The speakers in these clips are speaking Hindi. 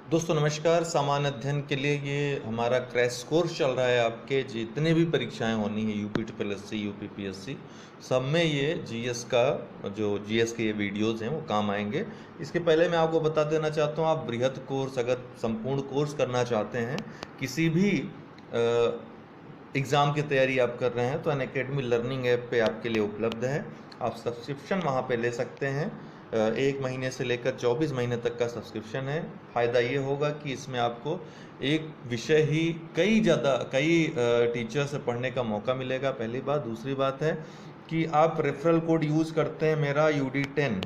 दोस्तों नमस्कार। सामान्य अध्ययन के लिए ये हमारा क्रैश कोर्स चल रहा है। आपके जितने भी परीक्षाएं होनी है UP triple S C, UP P S C, सब में ये जीएस का जो जीएस के ये वीडियोस हैं वो काम आएंगे। इसके पहले मैं आपको बता देना चाहता हूँ, आप बृहद कोर्स अगर संपूर्ण कोर्स करना चाहते हैं, किसी भी एग्ज़ाम की तैयारी आप कर रहे हैं, तो अनअकैडमी लर्निंग ऐप पे आपके लिए उपलब्ध है। आप सब्सक्रिप्शन वहाँ पे ले सकते हैं। 1 महीने से लेकर 24 महीने तक का सब्सक्रिप्शन है। फ़ायदा ये होगा कि इसमें आपको एक विषय ही कई टीचर से पढ़ने का मौका मिलेगा, पहली बात। दूसरी बात है कि आप रेफरल कोड यूज़ करते हैं मेरा UD10,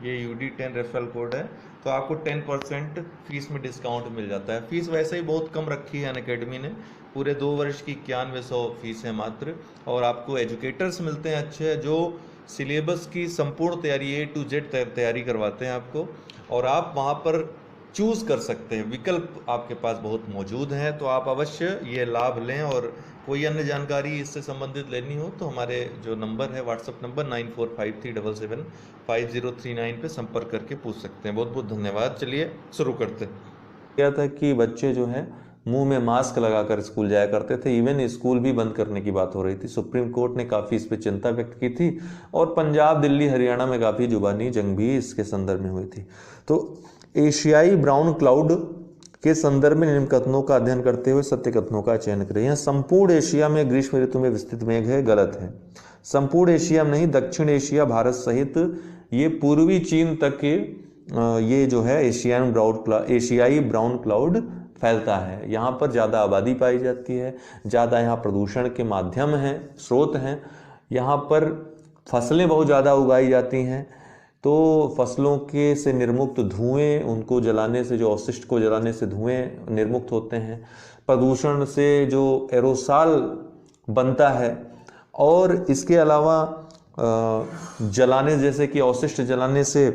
ये UD10 रेफरल कोड है, तो आपको 10% फीस में डिस्काउंट मिल जाता है। फीस वैसे ही बहुत कम रखी है अनअकैडमी ने, पूरे 2 वर्ष की 9100 फीस है मात्र। और आपको एजुकेटर्स मिलते हैं अच्छे, जो सिलेबस की संपूर्ण तैयारी A to Z तैयारी करवाते हैं आपको। और आप वहाँ पर चूज़ कर सकते हैं, विकल्प आपके पास बहुत मौजूद हैं, तो आप अवश्य ये लाभ लें। और कोई अन्य जानकारी इससे संबंधित लेनी हो तो हमारे जो नंबर है, व्हाट्सअप नंबर 9453775039 पे संपर्क करके पूछ सकते हैं। बहुत बहुत धन्यवाद। चलिए शुरू करते हैं। क्या था कि बच्चे जो है मुंह में मास्क लगाकर स्कूल जाया करते थे, इवन स्कूल भी बंद करने की बात हो रही थी। सुप्रीम कोर्ट ने काफ़ी इस पर चिंता व्यक्त की थी और पंजाब, दिल्ली, हरियाणा में काफ़ी जुबानी जंग भी इसके संदर्भ में हुई थी। तो एशियाई ब्राउन क्लाउड के संदर्भ में निम्न कथनों का अध्ययन करते हुए सत्य कथनों का चयन करें। यहाँ संपूर्ण एशिया में ग्रीष्म ऋतु में विस्तृत मेघ है, गलत है। संपूर्ण एशिया में नहीं, दक्षिण एशिया, भारत सहित ये पूर्वी चीन तक के ये जो है एशियाई ब्राउन क्लाउड फैलता है। यहाँ पर ज़्यादा आबादी पाई जाती है, ज़्यादा यहाँ प्रदूषण के माध्यम हैं, स्रोत हैं। यहाँ पर फसलें बहुत ज़्यादा उगाई जाती हैं, तो फसलों के से निर्मुक्त धुएं, उनको जलाने से, जो अवशिष्ट को जलाने से धुएं निर्मुक्त होते हैं। प्रदूषण से जो एरोसॉल बनता है, और इसके अलावा जलाने, जैसे कि अवशिष्ट जलाने से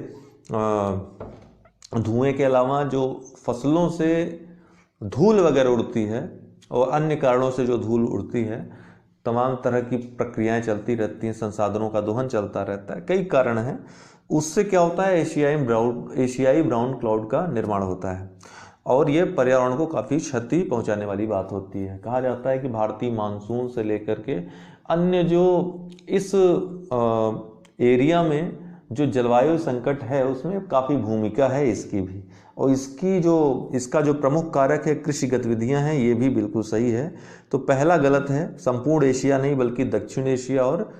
धुएं के अलावा जो फसलों से धूल वगैरह उड़ती है और अन्य कारणों से जो धूल उड़ती है, तमाम तरह की प्रक्रियाएं चलती रहती हैं, संसाधनों का दोहन चलता रहता है, कई कारण हैं। उससे क्या होता है, एशियाई ब्राउन क्लाउड का निर्माण होता है और ये पर्यावरण को काफ़ी क्षति पहुंचाने वाली बात होती है। कहा जाता है कि भारतीय मानसून से लेकर के अन्य जो इस एरिया में जो जलवायु संकट है, उसमें काफ़ी भूमिका है इसकी भी। और इसका जो प्रमुख कारक है कृषि गतिविधियां हैं, ये भी बिल्कुल सही है। तो पहला गलत है, संपूर्ण एशिया नहीं बल्कि दक्षिण एशिया और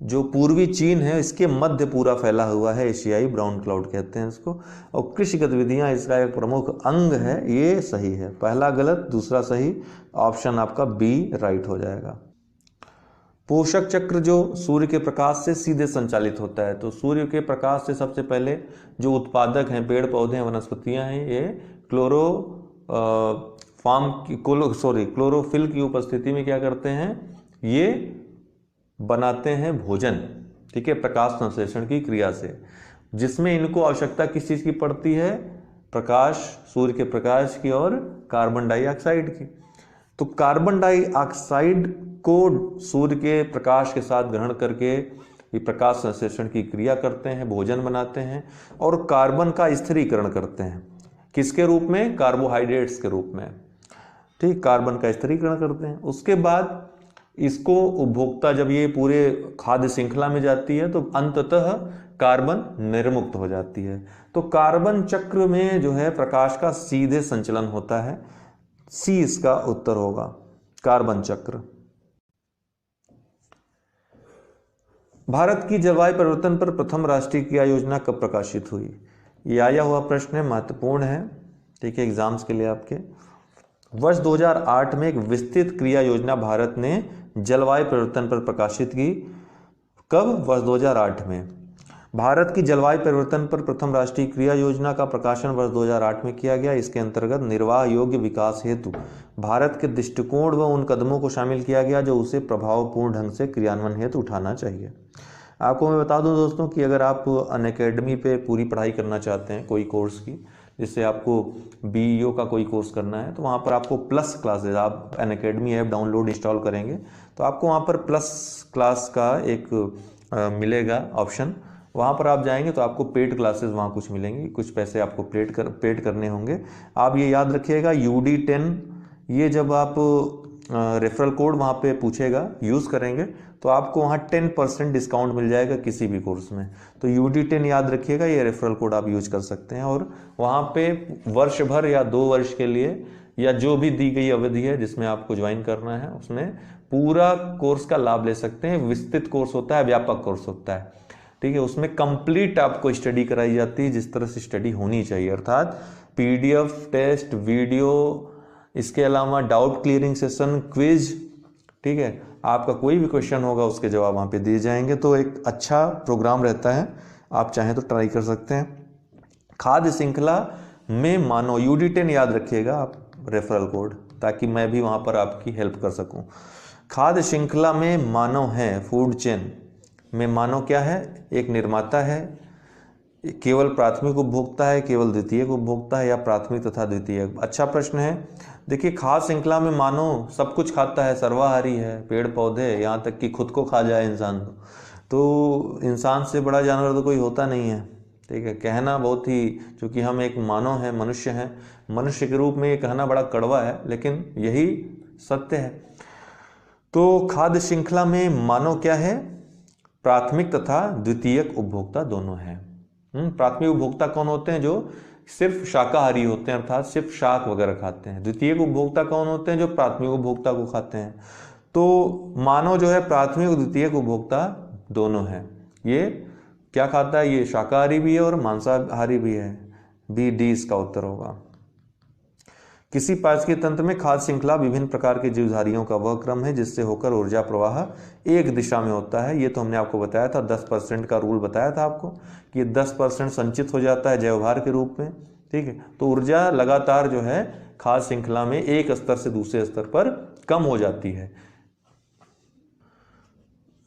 जो पूर्वी चीन है, इसके मध्य पूरा फैला हुआ है, एशियाई ब्राउन क्लाउड कहते हैं इसको। और कृषि गतिविधियां इसका एक प्रमुख अंग है, ये सही है। पहला गलत, दूसरा सही। ऑप्शन आपका बी राइट हो जाएगा। पोषक चक्र जो सूर्य के प्रकाश से सीधे संचालित होता है, तो सूर्य के प्रकाश से सबसे पहले जो उत्पादक हैं, पेड़ पौधे हैं, वनस्पतियां हैं, ये क्लोरोफिल की उपस्थिति में क्या करते हैं, ये बनाते हैं भोजन, ठीक है, प्रकाश संश्लेषण की क्रिया से, जिसमें इनको आवश्यकता किस चीज़ की पड़ती है, प्रकाश, सूर्य के प्रकाश की और कार्बन डाइऑक्साइड की। तो कार्बन डाइऑक्साइड को सूर्य के प्रकाश के साथ ग्रहण करके ये प्रकाश संश्लेषण की क्रिया करते हैं, भोजन बनाते हैं और कार्बन का स्थिरीकरण करते हैं। किसके रूप में, कार्बोहाइड्रेट्स के रूप में, ठीक, कार्बन का स्थिरीकरण करते हैं। उसके बाद इसको उपभोक्ता, जब ये पूरे खाद्य श्रृंखला में जाती है, तो अंततः कार्बन निर्मुक्त हो जाती है। तो कार्बन चक्र में जो है प्रकाश का सीधे संचलन होता है, सी इसका उत्तर होगा, कार्बन चक्र। भारत की जलवायु परिवर्तन पर प्रथम राष्ट्रीय क्रिया योजना कब प्रकाशित हुई? ये आया हुआ प्रश्न है, महत्वपूर्ण है, ठीक है, एग्जाम्स के लिए आपके। वर्ष 2008 में एक विस्तृत क्रिया योजना भारत ने जलवायु परिवर्तन पर प्रकाशित की। कब? वर्ष 2008 में। भारत की जलवायु परिवर्तन पर प्रथम राष्ट्रीय क्रिया योजना का प्रकाशन वर्ष 2008 में किया गया। इसके अंतर्गत निर्वाह योग्य विकास हेतु भारत के दृष्टिकोण व उन कदमों को शामिल किया गया जो उसे प्रभावपूर्ण ढंग से क्रियान्वयन हेतु उठाना चाहिए। आपको मैं बता दूं दोस्तों कि अगर आप अनअकैडमी पे पूरी पढ़ाई करना चाहते हैं कोई कोर्स की, जैसे आपको BEO का कोई कोर्स करना है, तो वहाँ पर आपको प्लस क्लासेज, आप अनअकैडमी ऐप डाउनलोड इंस्टॉल करेंगे तो आपको वहाँ पर प्लस क्लास का एक मिलेगा ऑप्शन, वहाँ पर आप जाएंगे तो आपको पेड क्लासेस वहाँ कुछ मिलेंगी, कुछ पैसे आपको पेड करने होंगे। आप ये याद रखिएगा UD10, ये जब आप रेफरल कोड वहाँ पे पूछेगा यूज़ करेंगे तो आपको वहाँ 10% डिस्काउंट मिल जाएगा किसी भी कोर्स में। तो UD10 याद रखिएगा, ये रेफरल कोड आप यूज कर सकते हैं और वहाँ पे वर्ष भर या 2 वर्ष के लिए या जो भी दी गई अवधि है जिसमें आपको ज्वाइन करना है उसमें पूरा कोर्स का लाभ ले सकते हैं। विस्तृत कोर्स होता है, व्यापक कोर्स होता है, ठीक है। उसमें कंप्लीट आपको स्टडी कराई जाती है जिस तरह से स्टडी होनी चाहिए, अर्थात PDF, टेस्ट, वीडियो, इसके अलावा डाउट क्लियरिंग सेशन, क्विज, ठीक है। आपका कोई भी क्वेश्चन होगा उसके जवाब वहाँ पे दिए जाएंगे। तो एक अच्छा प्रोग्राम रहता है, आप चाहें तो ट्राई कर सकते हैं। खाद्य श्रृंखला में मानव, UD10 याद रखिएगा आप रेफरल कोड, ताकि मैं भी वहाँ पर आपकी हेल्प कर सकूँ। खाद्य श्रृंखला में मानव है, फूड चेन में मानव क्या है? एक निर्माता है, केवल प्राथमिक उपभोक्ता है, केवल द्वितीयक उपभोक्ता है, या प्राथमिक तथा द्वितीयक? अच्छा प्रश्न है। देखिए, खाद्य श्रृंखला में मानव सब कुछ खाता है, सर्वाहारी है, पेड़ पौधे, यहाँ तक कि खुद को खा जाए इंसान तो इंसान से बड़ा जानवर तो कोई होता नहीं है, ठीक है। कहना बहुत ही, चूँकि हम एक मानव हैं, मनुष्य हैं, मनुष्य के रूप में ये कहना बड़ा कड़वा है, लेकिन यही सत्य है। तो खाद्य श्रृंखला में मानव क्या है? प्राथमिक तथा द्वितीयक उपभोक्ता दोनों हैं। प्राथमिक उपभोक्ता कौन होते हैं? जो सिर्फ शाकाहारी होते हैं, अर्थात सिर्फ शाक वगैरह खाते हैं। द्वितीयक उपभोक्ता कौन होते हैं? जो प्राथमिक उपभोक्ता को खाते हैं। तो मानव जो है प्राथमिक और द्वितीयक उपभोक्ता दोनों है। ये क्या खाता है? ये शाकाहारी भी है और मांसाहारी भी है। BD इसका उत्तर होगा। किसी पारिस्थितिकी तंत्र में खाद्य श्रृंखला विभिन्न प्रकार के जीवधारियों का वह क्रम है जिससे होकर ऊर्जा प्रवाह एक दिशा में होता है। ये तो हमने आपको बताया था, 10% का रूल बताया था आपको कि 10% संचित हो जाता है जैवभार के रूप में, ठीक है। तो ऊर्जा लगातार जो है खाद्य श्रृंखला में एक स्तर से दूसरे स्तर पर कम हो जाती है।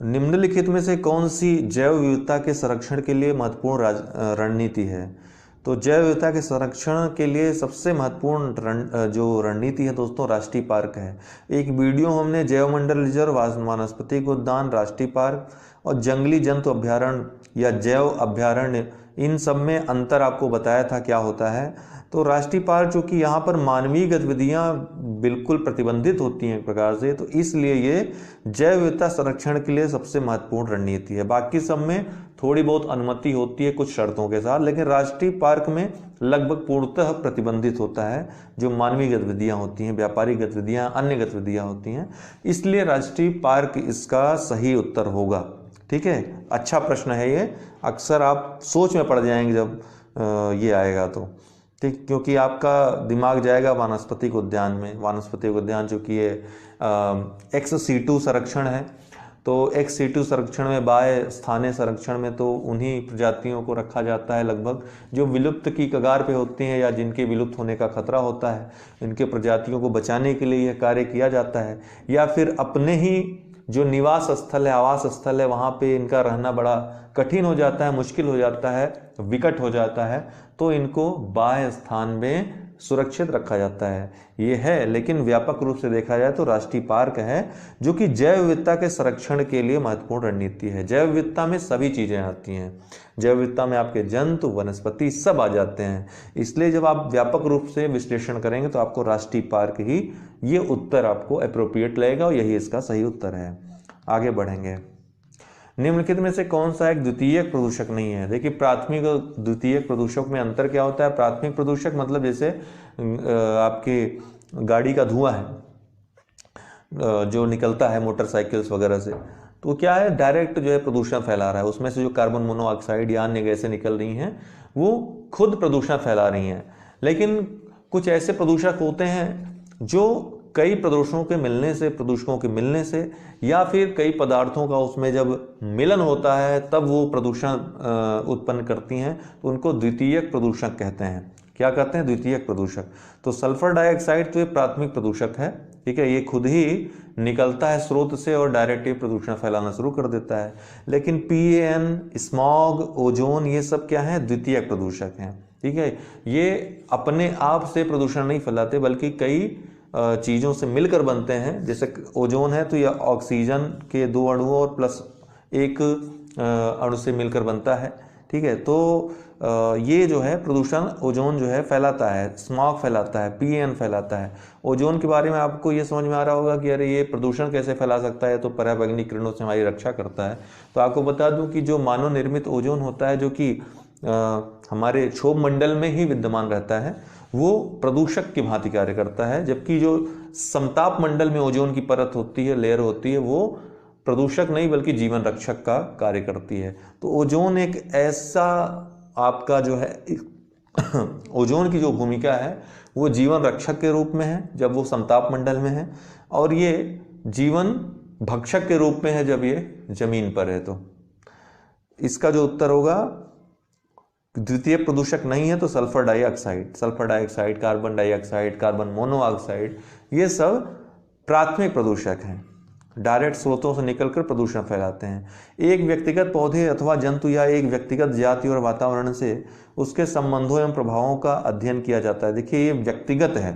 निम्नलिखित में से कौन सी जैव विविधता के संरक्षण के लिए महत्वपूर्ण रणनीति है? तो जैव विविधता के संरक्षण के लिए सबसे महत्वपूर्ण जो रणनीति है दोस्तों, राष्ट्रीय पार्क है। एक वीडियो हमने जैव मंडल रिजर्व, वानस्पतिक उद्यान, राष्ट्रीय पार्क और जंगली जंतु अभ्यारण्य या जैव अभ्यारण्य, इन सब में अंतर आपको बताया था क्या होता है। तो राष्ट्रीय पार्क चूँकि यहाँ पर मानवीय गतिविधियाँ बिल्कुल प्रतिबंधित होती हैं एक प्रकार से, तो इसलिए ये जैव विविधता संरक्षण के लिए सबसे महत्वपूर्ण रणनीति है। बाकी सब में थोड़ी बहुत अनुमति होती है कुछ शर्तों के साथ, लेकिन राष्ट्रीय पार्क में लगभग पूर्णतः प्रतिबंधित होता है जो मानवीय गतिविधियाँ होती हैं, व्यापारिक गतिविधियाँ, अन्य गतिविधियाँ होती हैं। इसलिए राष्ट्रीय पार्क इसका सही उत्तर होगा, ठीक है। अच्छा प्रश्न है ये, अक्सर आप सोच में पड़ जाएंगे जब ये आएगा तो, ठीक, क्योंकि आपका दिमाग जाएगा वानस्पतिक उद्यान में। वानस्पतिक उद्यान जो कि ये XC2 संरक्षण है, तो XC2 संरक्षण में, बाह्य स्थानीय संरक्षण में तो उन्हीं प्रजातियों को रखा जाता है लगभग जो विलुप्त की कगार पे होती हैं या जिनके विलुप्त होने का खतरा होता है। इनके प्रजातियों को बचाने के लिए यह कार्य किया जाता है, या फिर अपने ही जो निवास स्थल है, आवास स्थल है, वहाँ पे इनका रहना बड़ा कठिन हो जाता है, मुश्किल हो जाता है, विकट हो जाता है, तो इनको बाह्य स्थान में सुरक्षित रखा जाता है। ये है, लेकिन व्यापक रूप से देखा जाए तो राष्ट्रीय पार्क है जो कि जैव विविधता के संरक्षण के लिए महत्वपूर्ण रणनीति है। जैव विविधता में सभी चीज़ें आती हैं, जैव विविधता में आपके जंतु, वनस्पति सब आ जाते हैं। इसलिए जब आप व्यापक रूप से विश्लेषण करेंगे तो आपको राष्ट्रीय पार्क ही ये उत्तर आपको अप्रोप्रिएट लगेगा और यही इसका सही उत्तर है। आगे बढ़ेंगे। निम्नलिखित में से कौन सा एक द्वितीयक प्रदूषक नहीं है? देखिए, प्राथमिक और द्वितीयक प्रदूषक में अंतर क्या होता है? प्राथमिक प्रदूषक मतलब जैसे आपकी गाड़ी का धुआं है जो निकलता है मोटरसाइकिल्स वगैरह से, तो क्या है, डायरेक्ट जो है प्रदूषण फैला रहा है। उसमें से जो कार्बन मोनोऑक्साइड या अन्य गैसें निकल रही हैं वो खुद प्रदूषण फैला रही हैं। लेकिन कुछ ऐसे प्रदूषक होते हैं जो कई प्रदूषकों के मिलने से या फिर कई पदार्थों का उसमें जब मिलन होता है तब वो प्रदूषण उत्पन्न करती हैं, तो उनको द्वितीयक प्रदूषक कहते हैं। क्या कहते हैं? द्वितीयक प्रदूषक। तो सल्फर डाइऑक्साइड तो ये प्राथमिक प्रदूषक है, ठीक है, ये खुद ही निकलता है स्रोत से और डायरेक्ट ये प्रदूषण फैलाना शुरू कर देता है। लेकिन PAN, स्मॉग, ओजोन, ये सब क्या है? द्वितीयक प्रदूषक हैं, ठीक है। ये अपने आप से प्रदूषण नहीं फैलाते बल्कि कई चीज़ों से मिलकर बनते हैं। जैसे ओजोन है तो यह ऑक्सीजन के 2 अणुओं और प्लस एक अणु से मिलकर बनता है। ठीक है, तो ये जो है प्रदूषण ओजोन जो है फैलाता है, स्मॉग फैलाता है, पीएन फैलाता है। ओजोन के बारे में आपको ये समझ में आ रहा होगा कि अरे ये प्रदूषण कैसे फैला सकता है, तो पराबैंगनी किरणों से हमारी रक्षा करता है। तो आपको बता दूं कि जो मानव निर्मित ओजोन होता है, जो कि हमारे क्षोभ मंडल में ही विद्यमान रहता है, वो प्रदूषक की भांति कार्य करता है, जबकि जो समताप मंडल में ओजोन की परत होती है, लेयर होती है, वो प्रदूषक नहीं बल्कि जीवन रक्षक का कार्य करती है। तो ओजोन एक ऐसा आपका जो है ओजोन की जो भूमिका है वो जीवन रक्षक के रूप में है जब वो समताप मंडल में है, और ये जीवन भक्षक के रूप में है जब ये जमीन पर है। तो इसका जो उत्तर होगा, द्वितीय प्रदूषक नहीं है तो sulphur dioxide, carbon dioxide, carbon monoxide, ये सब प्राथमिक प्रदूषक हैं, डायरेक्ट स्रोतों से निकलकर प्रदूषण फैलाते हैं। एक व्यक्तिगत पौधे अथवा जंतु या एक व्यक्तिगत जाति और वातावरण से उसके संबंधों एवं प्रभावों का अध्ययन किया जाता है। देखिए ये व्यक्तिगत है,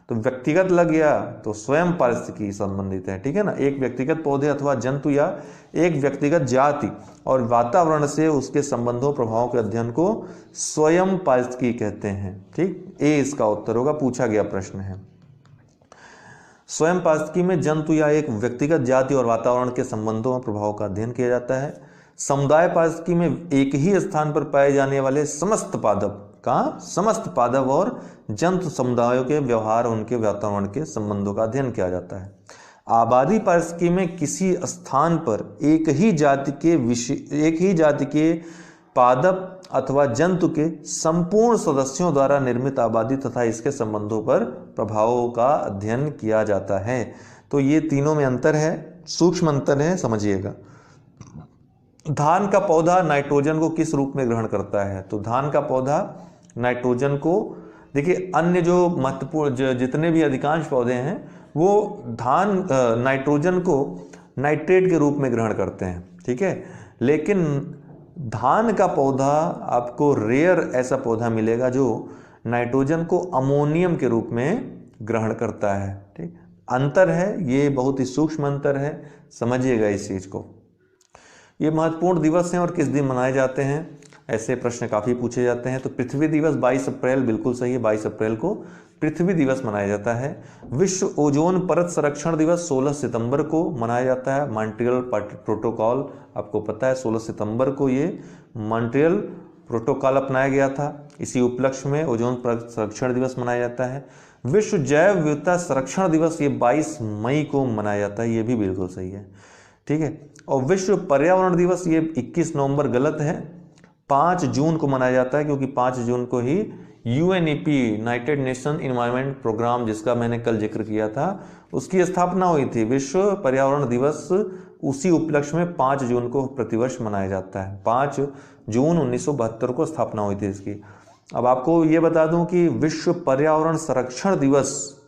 तो व्यक्तिगत लग गया तो स्वयं पारिस्थितिकी संबंधित है। ठीक है ना, एक व्यक्तिगत पौधे अथवा जंतु या एक व्यक्तिगत जाति और वातावरण से उसके संबंधों प्रभावों के अध्ययन को स्वयं पारिस्थितिकी कहते हैं। ठीक, ए इसका उत्तर होगा, पूछा गया प्रश्न है। स्वयं पारिस्थितिकी में जंतु या एक व्यक्तिगत जाति और वातावरण के संबंधों और प्रभावों का अध्ययन किया जाता है। समुदाय पारिस्थितिकी में एक ही स्थान पर पाए जाने वाले समस्त पादप और जंतु समुदायों के व्यवहार, उनके वातावरण के संबंधों का अध्ययन किया जाता है। आबादी पारिस्थितिकी में किसी स्थान पर एक ही जाति के पादप अथवा जंतु के संपूर्ण सदस्यों द्वारा निर्मित आबादी तथा इसके संबंधों पर प्रभावों का अध्ययन किया जाता है। तो ये तीनों में अंतर है, सूक्ष्म अंतर है, समझिएगा। धान का पौधा नाइट्रोजन को किस रूप में ग्रहण करता है? तो धान का पौधा नाइट्रोजन को, देखिए अन्य जो महत्वपूर्ण जितने भी अधिकांश पौधे हैं वो नाइट्रोजन को नाइट्रेट के रूप में ग्रहण करते हैं। ठीक है, लेकिन धान का पौधा आपको रेयर ऐसा पौधा मिलेगा जो नाइट्रोजन को अमोनियम के रूप में ग्रहण करता है। ठीक, अंतर है, ये बहुत ही सूक्ष्म अंतर है, समझिएगा इस चीज को। ये महत्वपूर्ण दिवस हैं और किस दिन मनाए जाते हैं, ऐसे प्रश्न काफी पूछे जाते हैं। तो पृथ्वी दिवस 22 अप्रैल बिल्कुल सही है, 22 अप्रैल को पृथ्वी दिवस मनाया जाता है। विश्व ओजोन परत संरक्षण दिवस 16 सितंबर को मनाया जाता है। मॉन्ट्रियल प्रोटोकॉल आपको पता है, 16 सितंबर को ये मॉन्ट्रियल प्रोटोकॉल अपनाया गया था। इसी उपलक्ष्य में ओजोन परत संरक्षण दिवस मनाया जाता है। विश्व जैव विविधता संरक्षण दिवस ये 22 मई को मनाया जाता है, ये भी बिल्कुल सही है। ठीक है, और विश्व पर्यावरण दिवस ये 21 नवंबर गलत है, 5 जून को मनाया जाता है, क्योंकि 5 जून को ही UNEP United Nation environment program, जिसका मैंने कल जिक्र किया था, उसकी स्थापना हुई थी। विश्व पर्यावरण दिवस उसी उपलक्ष्य में 5 जून को प्रतिवर्ष मनाया जाता है। 5 जून 1972 को स्थापना हुई थी इसकी। अब आपको ये बता दूं कि विश्व पर्यावरण संरक्षण दिवस,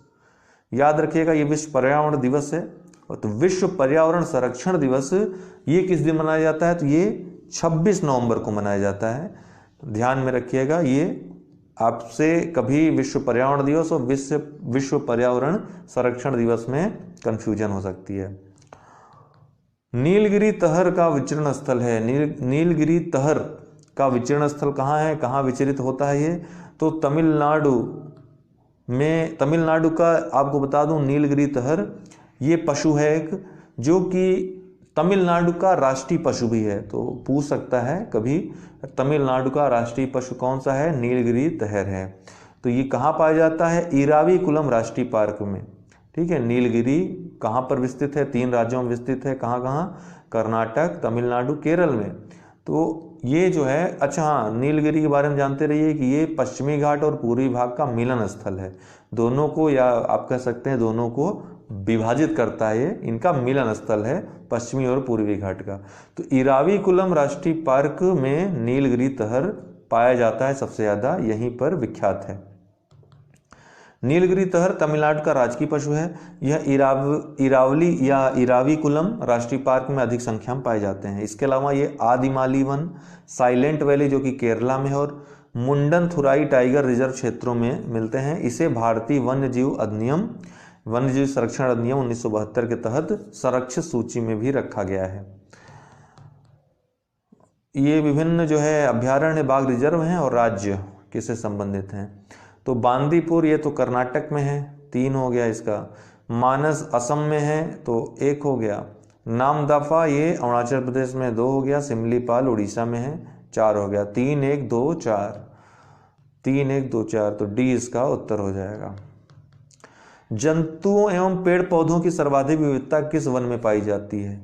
याद रखिएगा ये विश्व पर्यावरण दिवस है, तो विश्व पर्यावरण संरक्षण दिवस ये किस दिन मनाया जाता है? तो ये 26 नवंबर को मनाया जाता है। ध्यान में रखिएगा, ये आपसे कभी विश्व पर्यावरण दिवस और विश्व पर्यावरण संरक्षण दिवस में कंफ्यूजन हो सकती है। नीलगिरी तहर का विचरण स्थल है। नीलगिरी तहर का विचरण स्थल कहाँ है, कहाँ विचरित होता है ये? तो तमिलनाडु में, तमिलनाडु का आपको बता दूं नीलगिरी तहर ये पशु है एक, जो कि तमिलनाडु का राष्ट्रीय पशु भी है। तो पूछ सकता है कभी, तमिलनाडु का राष्ट्रीय पशु कौन सा है? नीलगिरी तहर है। तो ये कहाँ पाया जाता है? इराविकुलम राष्ट्रीय पार्क में। ठीक है, नीलगिरी कहाँ पर विस्तृत है? 3 राज्यों में विस्तृत है। कहाँ कहाँ? कर्नाटक, तमिलनाडु, केरल में। तो ये जो है, अच्छा हाँ, नीलगिरी के बारे में जानते रहिए कि ये पश्चिमी घाट और पूर्वी भाग का मिलन स्थल है। दोनों को, या आप कह सकते हैं दोनों को विभाजित करता है, ये इनका मिलन स्थल है पश्चिमी और पूर्वी घाट का। तो इराविकुलम राष्ट्रीय पार्क में नीलगिरी तहर पाया जाता है सबसे ज्यादा, यहीं पर विख्यात है। नीलगिरी तहर तमिलनाडु का राजकीय पशु है। यह इरावली या इराविकुलम राष्ट्रीय पार्क में अधिक संख्या में पाए जाते हैं। इसके अलावा ये आदिमाली वन, साइलेंट वैली जो कि केरला में है, और मुंडनथुराई टाइगर रिजर्व क्षेत्रों में मिलते हैं। इसे भारतीय वन्यजीव संरक्षण अधिनियम 1972 के तहत संरक्षित सूची में भी रखा गया है। ये विभिन्न जो है अभ्यारण्य, बाघ रिजर्व हैं और राज्य किससे संबंधित हैं। तो बांदीपुर ये तो कर्नाटक में है, 3 हो गया इसका। मानस असम में है तो 1 हो गया। नामदफा ये अरुणाचल प्रदेश में 2 हो गया। सिमलीपाल उड़ीसा में है, 4 हो गया। 3 1 2 4, 3 1 2 4, तो डी इसका उत्तर हो जाएगा। जंतुओं एवं पेड़ पौधों की सर्वाधिक विविधता किस वन में पाई जाती है।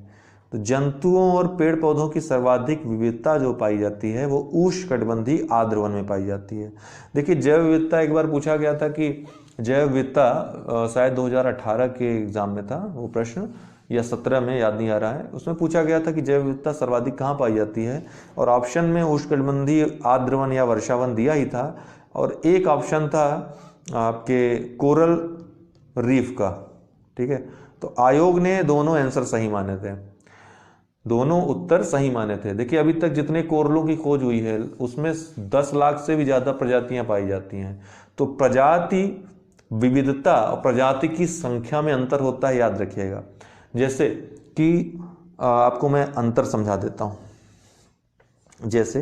तो जंतुओं और पेड़ पौधों की सर्वाधिक विविधता जो पाई जाती है वो उष्णकटिबंधीय आर्द्र वन में पाई जाती है। देखिए जैव विविधता एक बार पूछा गया था कि जैव विविधता शायद 2018 के एग्जाम में था वो प्रश्न, या 17 में, याद नहीं आ रहा है। उसमें पूछा गया था कि जैव विविधता सर्वाधिक कहाँ पाई जाती है, और ऑप्शन में उष्णकटिबंधीय आर्द्र वन या वर्षावन दिया ही था, और एक ऑप्शन था आपके कोरल रीफ का। ठीक है, तो आयोग ने दोनों आंसर सही माने थे, दोनों उत्तर सही माने थे। देखिए अभी तक जितने कोरलों की खोज हुई है उसमें 10 लाख से भी ज़्यादा प्रजातियां पाई जाती हैं। तो प्रजाति विविधता और प्रजाति की संख्या में अंतर होता है, याद रखिएगा। जैसे कि आपको मैं अंतर समझा देता हूँ। जैसे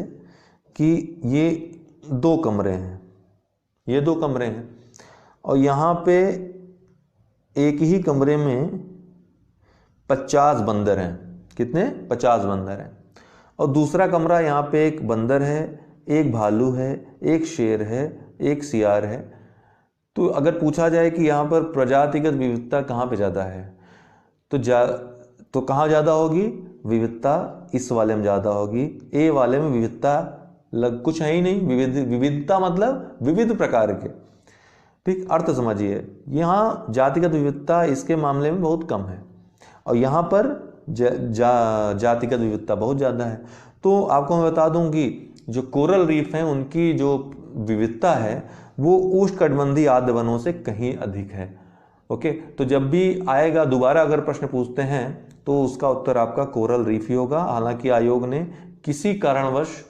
कि ये 2 कमरे हैं, ये 2 कमरे हैं, और यहाँ पे एक ही कमरे में 50 बंदर हैं। कितने? 50 बंदर हैं। और दूसरा कमरा, यहाँ पे एक बंदर है, एक भालू है, एक शेर है, एक सियार है। तो अगर पूछा जाए कि यहाँ पर प्रजातिगत विविधता कहाँ पे ज़्यादा है, तो कहाँ ज़्यादा होगी विविधता? इस वाले में ज़्यादा होगी। ए वाले में विविधता कुछ है ही नहीं। विविधता मतलब विविध प्रकार के। ठीक, अर्थ समझिए, यहाँ जातिगत विविधता इसके मामले में बहुत कम है, और यहाँ पर जातिगत विविधता बहुत ज़्यादा है। तो आपको मैं बता दूं कि जो कोरल रीफ हैं उनकी जो विविधता है वो उष्णकटिबंधीय आर्द्र वनों से कहीं अधिक है। ओके, तो जब भी आएगा दोबारा अगर प्रश्न पूछते हैं तो उसका उत्तर आपका कोरल रीफ ही होगा। हालांकि आयोग ने किसी कारणवश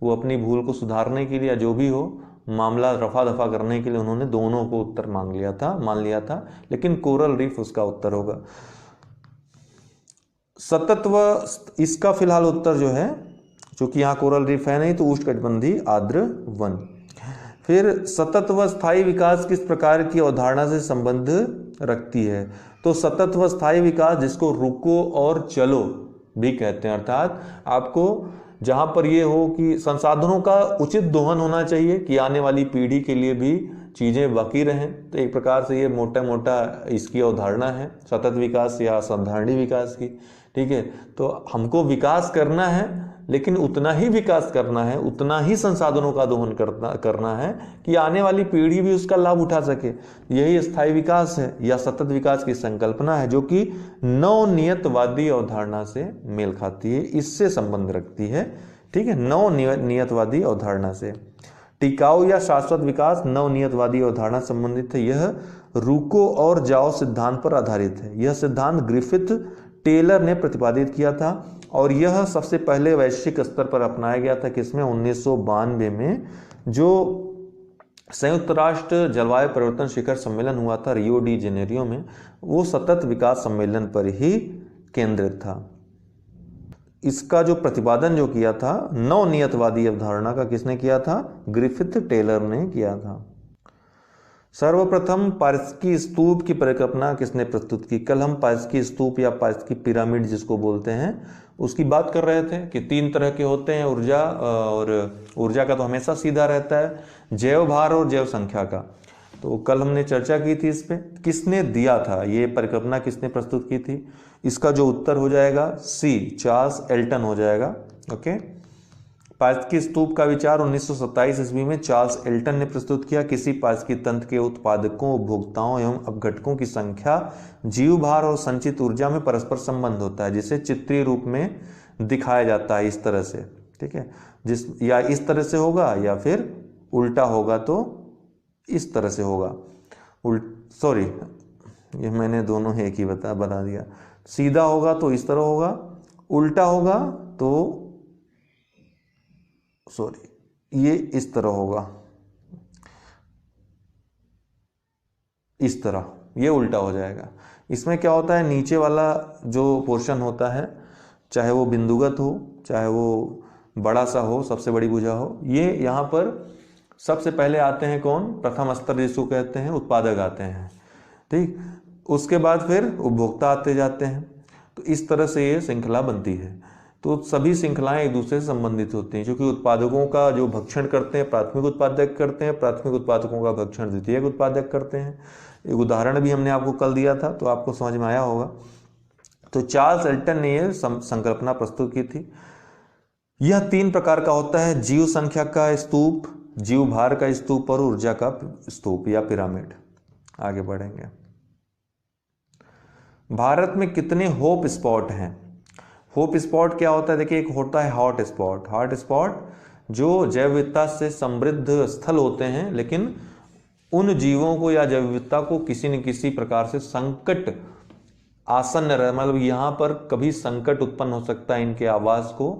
वो अपनी भूल को सुधारने के लिए या जो भी हो मामला रफा दफा करने के लिए उन्होंने दोनों को उत्तर मान लिया था, लेकिन कोरल रीफ उसका उत्तर होगा। सतत व इसका फिलहाल उत्तर जो है, क्योंकि यहाँ कोरल रीफ है नहीं, तो उष्णकटिबंधीय आर्द्र वन। फिर सतत व स्थायी विकास किस प्रकार की अवधारणा से संबंध रखती है। तो सतत व स्थायी विकास, जिसको रुको और चलो भी कहते हैं, अर्थात आपको जहाँ पर ये हो कि संसाधनों का उचित दोहन होना चाहिए कि आने वाली पीढ़ी के लिए भी चीज़ें बाकी रहें। तो एक प्रकार से ये मोटा मोटा इसकी अवधारणा है सतत विकास या संधारणी विकास की। ठीक है, तो हमको विकास करना है, लेकिन उतना ही विकास करना है, उतना ही संसाधनों का दोहन करना है कि आने वाली पीढ़ी भी उसका लाभ उठा सके। यही स्थायी विकास है या सतत विकास की संकल्पना है, जो कि नवनियतवादी अवधारणा से मेल खाती है, इससे संबंध रखती है। ठीक है, नवनियतवादी अवधारणा से। टिकाऊ या शाश्वत विकास नवनियतवादी अवधारणा संबंधित है। यह रुको और जाओ सिद्धांत पर आधारित है। यह सिद्धांत ग्रिफिथ टेलर ने प्रतिपादित किया था, और यह सबसे पहले वैश्विक स्तर पर अपनाया गया था किसमें? 1992 में, जो संयुक्त राष्ट्र जलवायु परिवर्तन शिखर सम्मेलन हुआ था रियो डी जेनेरियो में। वो सतत विकास सम्मेलन पर ही केंद्रित था। इसका जो प्रतिपादन जो किया था नवनियतवादी अवधारणा का, किसने किया था? ग्रिफिथ टेलर ने किया था। सर्वप्रथम पारस्की स्तूप की परिकल्पना किसने प्रस्तुत की? कल हम पारस्की स्तूप या पारस्की पिरामिड जिसको बोलते हैं उसकी बात कर रहे थे कि 3 तरह के होते हैं ऊर्जा, और ऊर्जा का तो हमेशा सीधा रहता है, जैव भार और जैव संख्या का। तो कल हमने चर्चा की थी इस पे। किसने दिया था ये परिकल्पना, किसने प्रस्तुत की थी? इसका जो उत्तर हो जाएगा सी, चार्ल्स एल्टन हो जाएगा। ओके, पारस्की स्तूप का विचार 1927 ईस्वी में चार्ल्स एल्टन ने प्रस्तुत किया। किसी पारस्की तंत्र के उत्पादकों, उपभोक्ताओं एवं अपघटकों की संख्या, जीव भार और संचित ऊर्जा में परस्पर संबंध होता है, जिसे चित्रीय रूप में दिखाया जाता है इस तरह से। ठीक है, या इस तरह से होगा या फिर उल्टा होगा तो इस तरह से होगा। सॉरी, ये मैंने दोनों एक ही बता दिया। सीधा होगा तो इस तरह होगा, उल्टा होगा तो ये इस तरह होगा, इस तरह, ये उल्टा हो जाएगा। इसमें क्या होता है, नीचे वाला जो पोर्शन होता है, चाहे वो बिंदुगत हो चाहे वो बड़ा सा हो, सबसे बड़ी भुजा हो। ये यहाँ पर सबसे पहले आते हैं कौन, प्रथम स्तर जिसको कहते हैं, उत्पादक आते हैं, ठीक। उसके बाद फिर उपभोक्ता आते जाते हैं। तो इस तरह से ये श्रृंखला बनती है। तो सभी श्रृंखलाएं एक दूसरे से संबंधित होती हैं, क्योंकि उत्पादकों का जो भक्षण करते हैं प्राथमिक उत्पादक करते हैं, प्राथमिक उत्पादकों का भक्षण द्वितीयक उत्पादक करते हैं। एक उदाहरण भी हमने आपको कल दिया था, तो आपको समझ में आया होगा। तो चार्ल्स एल्टन ने यह संकल्पना प्रस्तुत की थी। यह 3 प्रकार का होता है, जीव संख्या का स्तूप, जीव भार का स्तूप और ऊर्जा का स्तूप या पिरामिड। आगे बढ़ेंगे। भारत में कितने होप स्पॉट हैं? होप स्पॉट क्या होता है? देखिए, एक होता है हॉट स्पॉट। हॉट स्पॉट जो जैव विविधता से समृद्ध स्थल होते हैं, लेकिन उन जीवों को या जैव विविधता को किसी न किसी प्रकार से संकट आसन्न रहे, मतलब यहाँ पर कभी संकट उत्पन्न हो सकता है इनके आवास को,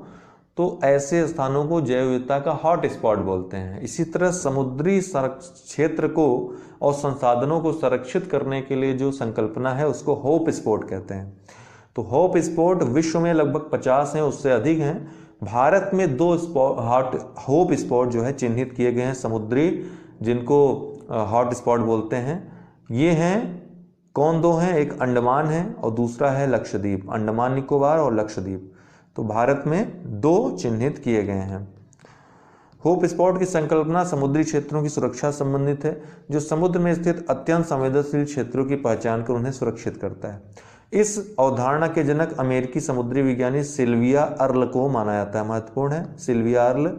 तो ऐसे स्थानों को जैव विविधता का हॉट स्पॉट बोलते हैं। इसी तरह समुद्री क्षेत्र को और संसाधनों को संरक्षित करने के लिए जो संकल्पना है उसको होप स्पॉट कहते हैं। तो होप स्पॉट विश्व में लगभग 50 हैं, उससे अधिक हैं। भारत में 2 होप स्पॉट जो है चिन्हित किए गए हैं समुद्री, जिनको हॉट स्पॉट बोलते हैं। ये हैं कौन? 2 हैं, एक अंडमान है और दूसरा है लक्षद्वीप, अंडमान निकोबार और लक्षद्वीप। तो भारत में 2 चिन्हित किए गए हैं। होप स्पॉट की संकल्पना समुद्री क्षेत्रों की सुरक्षा संबंधित है, जो समुद्र में स्थित अत्यंत संवेदनशील क्षेत्रों की पहचान कर उन्हें सुरक्षित करता है। इस अवधारणा के जनक अमेरिकी समुद्री विज्ञानी सिल्विया अर्ल को माना जाता है। महत्वपूर्ण है, सिल्विया अर्ल।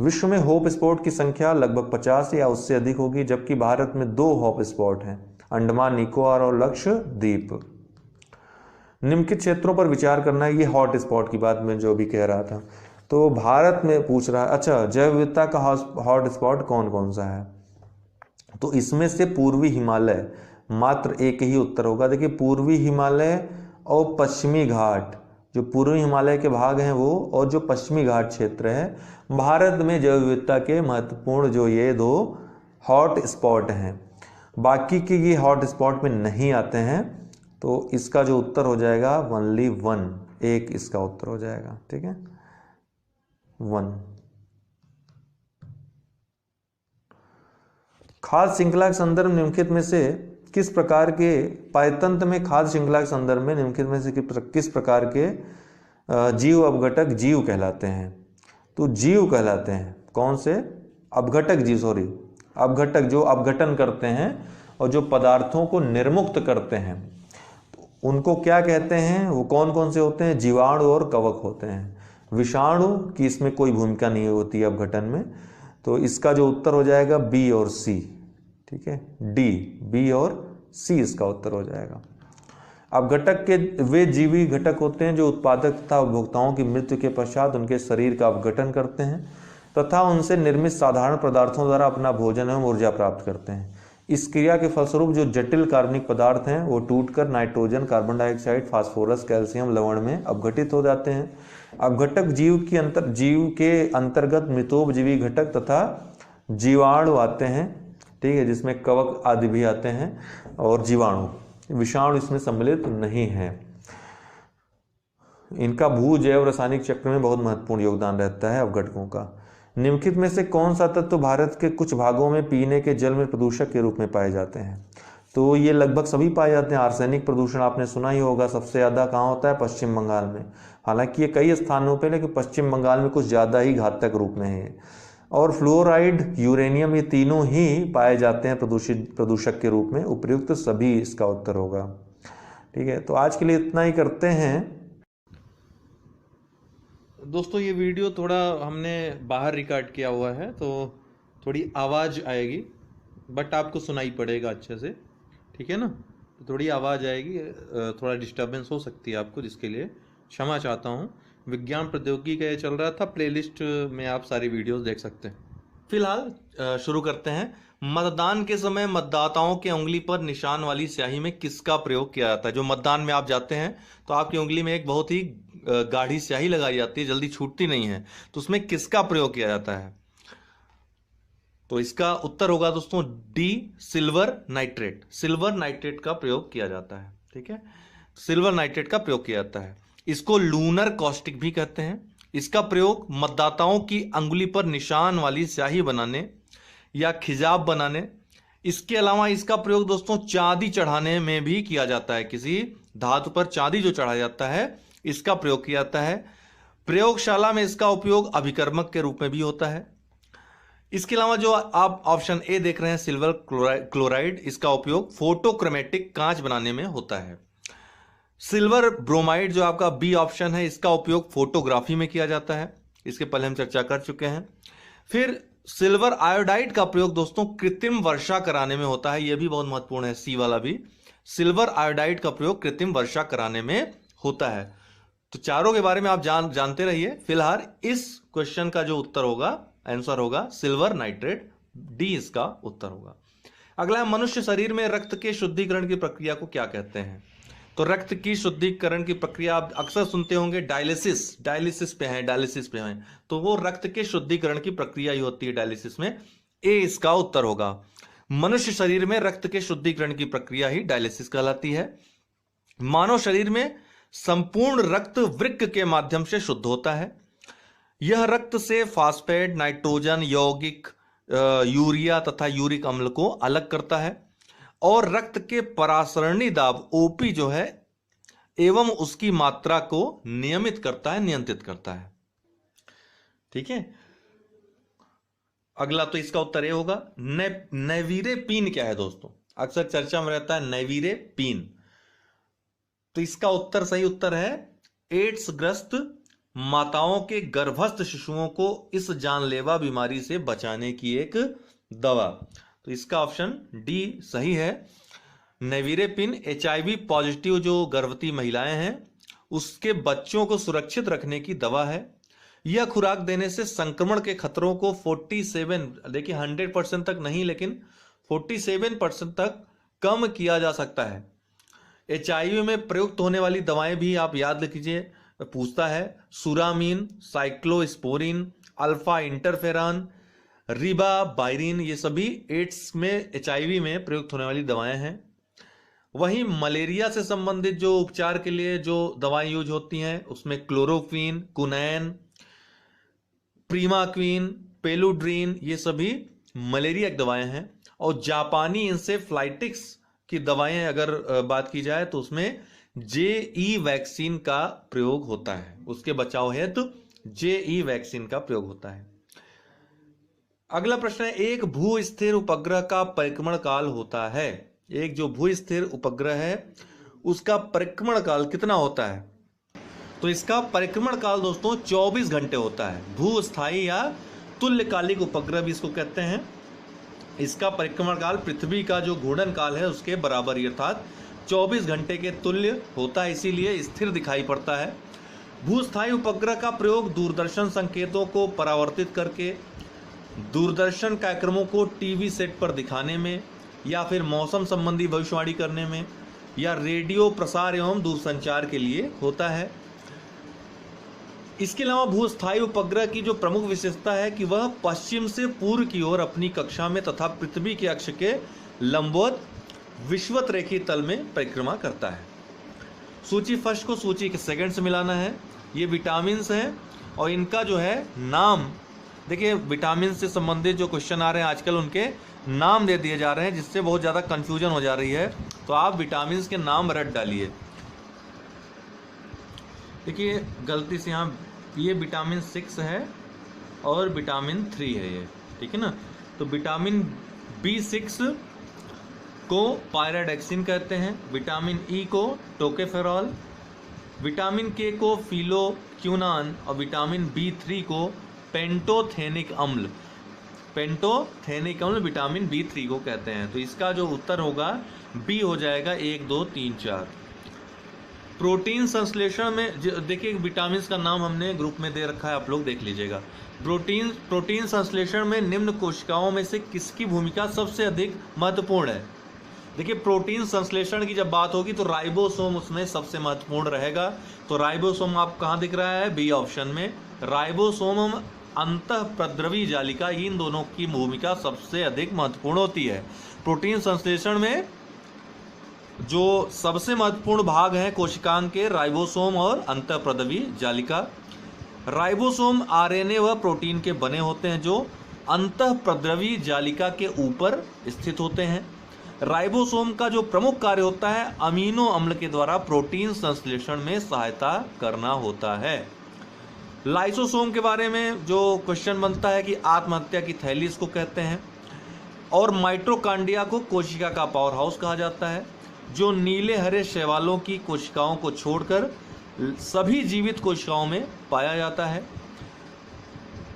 विश्व में होप स्पॉट की संख्या लगभग 50 या उससे अधिक होगी, जबकि भारत में 2 होप स्पॉट हैं, अंडमान निकोबार और लक्षद्वीप। निम्नलिखित क्षेत्रों पर विचार करना है। ये हॉट स्पॉट की बात मैं जो भी कह रहा था। तो भारत में पूछ रहा है, अच्छा जैव विविधता का हॉट स्पॉट कौन कौन सा है? तो इसमें से पूर्वी हिमालय, मात्र एक ही उत्तर होगा। देखिए, पूर्वी हिमालय और पश्चिमी घाट, जो पूर्वी हिमालय के भाग हैं वो, और जो पश्चिमी घाट क्षेत्र है, भारत में जैव विविधता के महत्वपूर्ण जो ये 2 हॉट स्पॉट हैं। बाकी के ये हॉट स्पॉट में नहीं आते हैं। तो इसका जो उत्तर हो जाएगा ओनली 1, एक इसका उत्तर हो जाएगा, ठीक है, 1। खाद्य श्रृंखला के संदर्भ निम्नलिखित में से किस प्रकार के पायतंत्र में खाद्य श्रृंखला के संदर्भ में निम्नलिखित में से किस प्रकार के जीव अपघटक जीव कहलाते हैं? तो जीव कहलाते हैं कौन से? अपघटक जीव, सॉरी, अपघटक जो अपघटन करते हैं और जो पदार्थों को निर्मुक्त करते हैं, तो उनको क्या कहते हैं? वो कौन कौन से होते हैं? जीवाणु और कवक होते हैं। विषाणु की इसमें कोई भूमिका नहीं होती है अपघटन में। तो इसका जो उत्तर हो जाएगा बी और सी, ठीक है, डी, बी और सी इसका उत्तर हो जाएगा। अपघटक के वे जीवी घटक होते हैं जो उत्पादक तथा उपभोक्ताओं की मृत्यु के पश्चात उनके शरीर का अपघटन करते हैं तथा उनसे निर्मित साधारण पदार्थों द्वारा अपना भोजन एवं ऊर्जा प्राप्त करते हैं। इस क्रिया के फलस्वरूप जो जटिल कार्बनिक पदार्थ हैं वो टूटकर nitrogen, carbon dioxide, phosphorus, calcium, लवण में अपघटित हो जाते हैं। अपघटक जीव के अंतर्गत मृतोपजीवी घटक तथा जीवाणु आते हैं, ठीक है, जिसमें कवक आदि भी आते हैं, और जीवाणु, विषाणु इसमें सम्मिलित नहीं है। इनका भू जैव रासायनिक चक्र में बहुत महत्वपूर्ण योगदान रहता है अपघटकों का। निम्नलिखित में से कौन सा तत्व भारत के कुछ भागों में पीने के जल में प्रदूषक के रूप में पाए जाते हैं? तो ये लगभग सभी पाए जाते हैं। आर्सेनिक प्रदूषण आपने सुना ही होगा, सबसे ज़्यादा कहाँ होता है? पश्चिम बंगाल में। हालांकि ये कई स्थानों पे, लेकिन पश्चिम बंगाल में कुछ ज़्यादा ही घातक रूप में है। और फ्लोराइड, यूरेनियम, ये तीनों ही पाए जाते हैं प्रदूषक के रूप में। उपयुक्त सभी इसका उत्तर होगा, ठीक है। तो आज के लिए इतना ही करते हैं दोस्तों। ये वीडियो थोड़ा हमने बाहर रिकॉर्ड किया हुआ है, तो थोड़ी आवाज़ आएगी, बट आपको सुनाई पड़ेगा अच्छे से, ठीक है ना। तो थोड़ी आवाज़ आएगी, थोड़ा डिस्टर्बेंस हो सकती है आपको, जिसके लिए क्षमा चाहता हूँ। विज्ञान प्रौद्योगिकी का ये चल रहा था, प्लेलिस्ट में आप सारी वीडियोस देख सकते हैं। फिलहाल शुरू करते हैं। मतदान के समय मतदाताओं के उंगली पर निशान वाली स्याही में किसका प्रयोग किया जाता है? जो मतदान में आप जाते हैं तो आपकी उंगली में एक बहुत ही गाढ़ी स्याही लगाई जाती है, जल्दी छूटती नहीं है, तो उसमें किसका प्रयोग किया जाता है? तो इसका उत्तर होगा दोस्तों D, silver nitrate. Silver nitrate का प्रयोग किया जाता है, ठीक है, सिल्वर नाइट्रेट का प्रयोग किया जाता है। इसको लूनर कॉस्टिक भी कहते हैं। इसका प्रयोग मतदाताओं की अंगुली पर निशान वाली स्याही बनाने या खिजाब बनाने, इसके अलावा इसका प्रयोग दोस्तों चांदी चढ़ाने में भी किया जाता है। किसी धातु पर चांदी जो चढ़ाया जाता है इसका प्रयोग किया जाता है। प्रयोगशाला में इसका उपयोग अभिकर्मक के रूप में भी होता है। इसके अलावा जो आप ऑप्शन ए देख रहे हैं सिल्वर क्लोराइड, इसका उपयोग फोटोक्रोमेटिक कांच बनाने में होता है। सिल्वर ब्रोमाइड जो आपका बी ऑप्शन है, इसका उपयोग फोटोग्राफी में किया जाता है। इसके पहले हम चर्चा कर चुके हैं। फिर सिल्वर आयोडाइड का प्रयोग दोस्तों कृत्रिम वर्षा कराने में होता है। यह भी बहुत महत्वपूर्ण है, सी वाला भी। सिल्वर आयोडाइड का प्रयोग कृत्रिम वर्षा कराने में होता है। तो चारों के बारे में आप जानते रहिए। फिलहाल इस क्वेश्चन का जो उत्तर होगा, आंसर होगा सिल्वर नाइट्रेट, डी इसका उत्तर होगा। अगला है मनुष्य शरीर में रक्त के शुद्धिकरण की प्रक्रिया को क्या कहते हैं? तो रक्त की शुद्धिकरण की प्रक्रिया आप अक्सर सुनते होंगे डायलिसिस पे हैं, तो वो रक्त के शुद्धिकरण की प्रक्रिया ही होती है डायलिसिस में। ए इसका उत्तर होगा। मनुष्य शरीर में रक्त के शुद्धिकरण की प्रक्रिया ही डायलिसिस कहलाती है। मानव शरीर में संपूर्ण रक्त वृक्क के माध्यम से शुद्ध होता है। यह रक्त से फास्फेट, नाइट्रोजन, यौगिक, यूरिया तथा यूरिक अम्ल को अलग करता है और रक्त के परासरणी दाब ओपी जो है एवं उसकी मात्रा को नियमित करता है, नियंत्रित करता है। ठीक है, अगला तो इसका उत्तर ये होगा। नेविरेपीन क्या है दोस्तों? अक्सर चर्चा में रहता है नेविरेपीन। तो इसका उत्तर, सही उत्तर है एड्स ग्रस्त माताओं के गर्भस्थ शिशुओं को इस जानलेवा बीमारी से बचाने की एक दवा। तो इसका ऑप्शन डी सही है। नेविरेपिन HIV पॉजिटिव जो गर्भवती महिलाएं हैं उसके बच्चों को सुरक्षित रखने की दवा है। यह खुराक देने से संक्रमण के खतरों को 47, देखिए 100% तक नहीं लेकिन 47% तक कम किया जा सकता है। HIV में प्रयुक्त होने वाली दवाएं भी आप याद कीजिए, पूछता है सुरामीन, साइक्लोस्पोरिन, अल्फा इंटरफेरॉन, रिबावायरिन, ये सभी एड्स में HIV में प्रयुक्त होने वाली दवाएं हैं। वहीं मलेरिया से संबंधित जो उपचार के लिए जो दवाएं यूज होती हैं उसमें क्लोरोक्विन, कुनैन, प्रीमाक्विन, पेलुड्रीन, ये सभी मलेरिया की दवाएं हैं। और जापानी इंसेफ्लाइटिस की दवाएं अगर बात की जाए तो उसमें JE वैक्सीन का प्रयोग होता है, उसके बचाव हेतु JE वैक्सीन का प्रयोग होता है। अगला प्रश्न है, एक भू स्थिर उपग्रह का परिक्रमण काल होता है। एक जो भू स्थिर उपग्रह है उसका परिक्रमण काल कितना होता है? तो इसका परिक्रमण काल दोस्तों 24 घंटे होता है। भू स्थायी या तुल्यकालिक उपग्रह भी इसको कहते हैं। इसका परिक्रमण काल पृथ्वी का जो घूर्णन काल है उसके बराबर अर्थात 24 घंटे के तुल्य होता है, इसीलिए स्थिर दिखाई पड़ता है। भूस्थायी उपग्रह का प्रयोग दूरदर्शन संकेतों को परावर्तित करके दूरदर्शन कार्यक्रमों को टीवी सेट पर दिखाने में या फिर मौसम संबंधी भविष्यवाणी करने में या रेडियो प्रसार एवं दूरसंचार के लिए होता है। इसके अलावा भूस्थायी उपग्रह की जो प्रमुख विशेषता है कि वह पश्चिम से पूर्व की ओर अपनी कक्षा में तथा पृथ्वी के अक्ष के लंबवत विषुवत रेखीय तल में परिक्रमा करता है। सूची फर्स्ट को सूची के सेकंड से मिलाना है। ये विटामिन हैं और इनका जो है नाम, देखिए विटामिन से संबंधित जो क्वेश्चन आ रहे हैं आजकल उनके नाम दे दिए जा रहे हैं जिससे बहुत ज़्यादा कंफ्यूजन हो जा रही है, तो आप विटामिन के नाम रट डालिए। देखिए गलती से यहाँ ये विटामिन 6 है और विटामिन 3 है ये, ठीक है ना। तो विटामिन B6 को पायराडाक्सिन कहते हैं, विटामिन E को टोकेफेरॉल, विटामिन K को फिलोक्यूनान और विटामिन B3 को पेंटोथेनिक अम्ल, विटामिन B3 को कहते हैं। तो इसका जो उत्तर होगा बी हो जाएगा 1, 2, 3, 4। प्रोटीन संश्लेषण में देखिए विटामिन का नाम हमने ग्रुप में दे रखा है, आप लोग देख लीजिएगा। प्रोटीन संश्लेषण में निम्न कोशिकाओं में से किसकी भूमिका सबसे अधिक महत्वपूर्ण है? देखिए प्रोटीन संश्लेषण की जब बात होगी तो राइबोसोम उसमें सबसे महत्वपूर्ण रहेगा। तो राइबोसोम आप कहाँ दिख रहा है? बी ऑप्शन में। राइबोसोम अंतःप्रद्रवी जालिका, इन दोनों की भूमिका सबसे अधिक महत्वपूर्ण होती है। प्रोटीन संश्लेषण में जो सबसे महत्वपूर्ण भाग है कोशिकांग के राइबोसोम और अंतःप्रद्रवी जालिका। राइबोसोम आरएनए व प्रोटीन के बने होते हैं जो अंतःप्रद्रवी जालिका के ऊपर स्थित होते हैं। राइबोसोम का जो प्रमुख कार्य होता है अमीनो अम्ल के द्वारा प्रोटीन संश्लेषण में सहायता करना होता है। लाइसोसोम के बारे में जो क्वेश्चन बनता है कि आत्महत्या की थैली इसको कहते हैं। और माइटोकॉन्ड्रिया को कोशिका का पावर हाउस कहा जाता है, जो नीले हरे शैवालों की कोशिकाओं को छोड़कर सभी जीवित कोशिकाओं में पाया जाता है।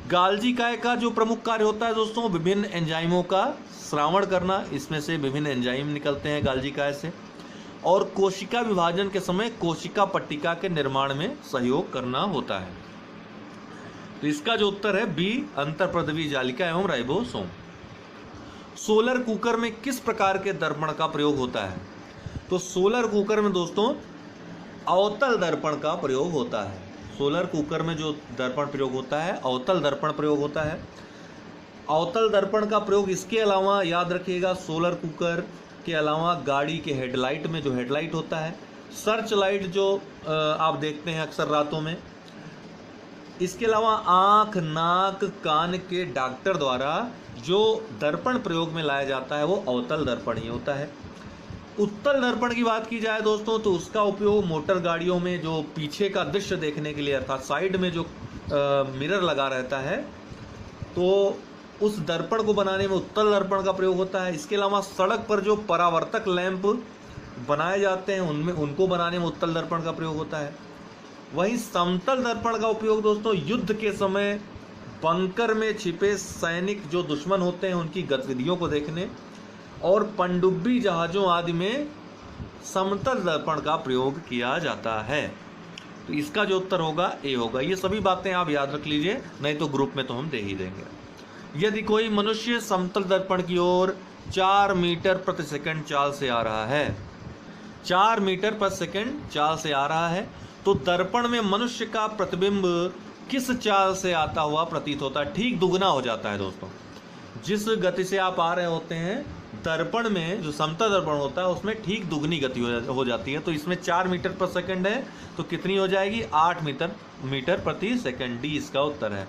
गाल्जी काय का जो प्रमुख कार्य होता है दोस्तों विभिन्न एंजाइमों का श्रावण करना, इसमें से विभिन्न एंजाइम निकलते हैं गाल्जी काय से। और कोशिका विभाजन के समय कोशिका पट्टिका के निर्माण में सहयोग करना होता है। तो इसका जो उत्तर है बी, अंतःप्रद्रवी जालिका एवं राइबोसोम। सोलर कुकर में किस प्रकार के दर्पण का प्रयोग होता है? तो सोलर कुकर में दोस्तों अवतल दर्पण का प्रयोग होता है। सोलर कुकर में जो दर्पण प्रयोग होता है अवतल दर्पण प्रयोग होता है। अवतल दर्पण का प्रयोग इसके अलावा याद रखिएगा, सोलर कुकर के अलावा गाड़ी के हेडलाइट में जो हेडलाइट होता है, सर्च लाइट जो आप देखते हैं अक्सर रातों में, इसके अलावा आँख, नाक, कान के डॉक्टर द्वारा जो दर्पण प्रयोग में लाया जाता है वो अवतल दर्पण ही होता है। उत्तल दर्पण की बात की जाए दोस्तों तो उसका उपयोग मोटर गाड़ियों में जो पीछे का दृश्य देखने के लिए अर्थात साइड में जो मिरर लगा रहता है तो उस दर्पण को बनाने में उत्तल दर्पण का प्रयोग होता है। इसके अलावा सड़क पर जो परावर्तक लैंप बनाए जाते हैं उनमें उनको बनाने में उत्तल दर्पण का प्रयोग होता है। वहीं समतल दर्पण का उपयोग दोस्तों युद्ध के समय बंकर में छिपे सैनिक जो दुश्मन होते हैं उनकी गतिविधियों को देखने और पनडुब्बी जहाज़ों आदि में समतल दर्पण का प्रयोग किया जाता है। तो इसका जो उत्तर होगा ए होगा। ये सभी बातें आप याद रख लीजिए, नहीं तो ग्रुप में तो हम दे ही देंगे। यदि कोई मनुष्य समतल दर्पण की ओर 4 मीटर प्रति सेकंड चाल से आ रहा है, 4 मीटर प्रति सेकंड चाल से आ रहा है, तो दर्पण में मनुष्य का प्रतिबिंब किस चाल से आता हुआ प्रतीत होता है? ठीक दुगना हो जाता है दोस्तों। जिस गति से आप आ रहे होते हैं दर्पण में जो समतल दर्पण होता है उसमें ठीक दुगनी गति हो जाती है। तो इसमें 4 मीटर प्रति सेकंड है तो कितनी हो जाएगी? 8 मीटर प्रति सेकंड। डी इसका उत्तर है।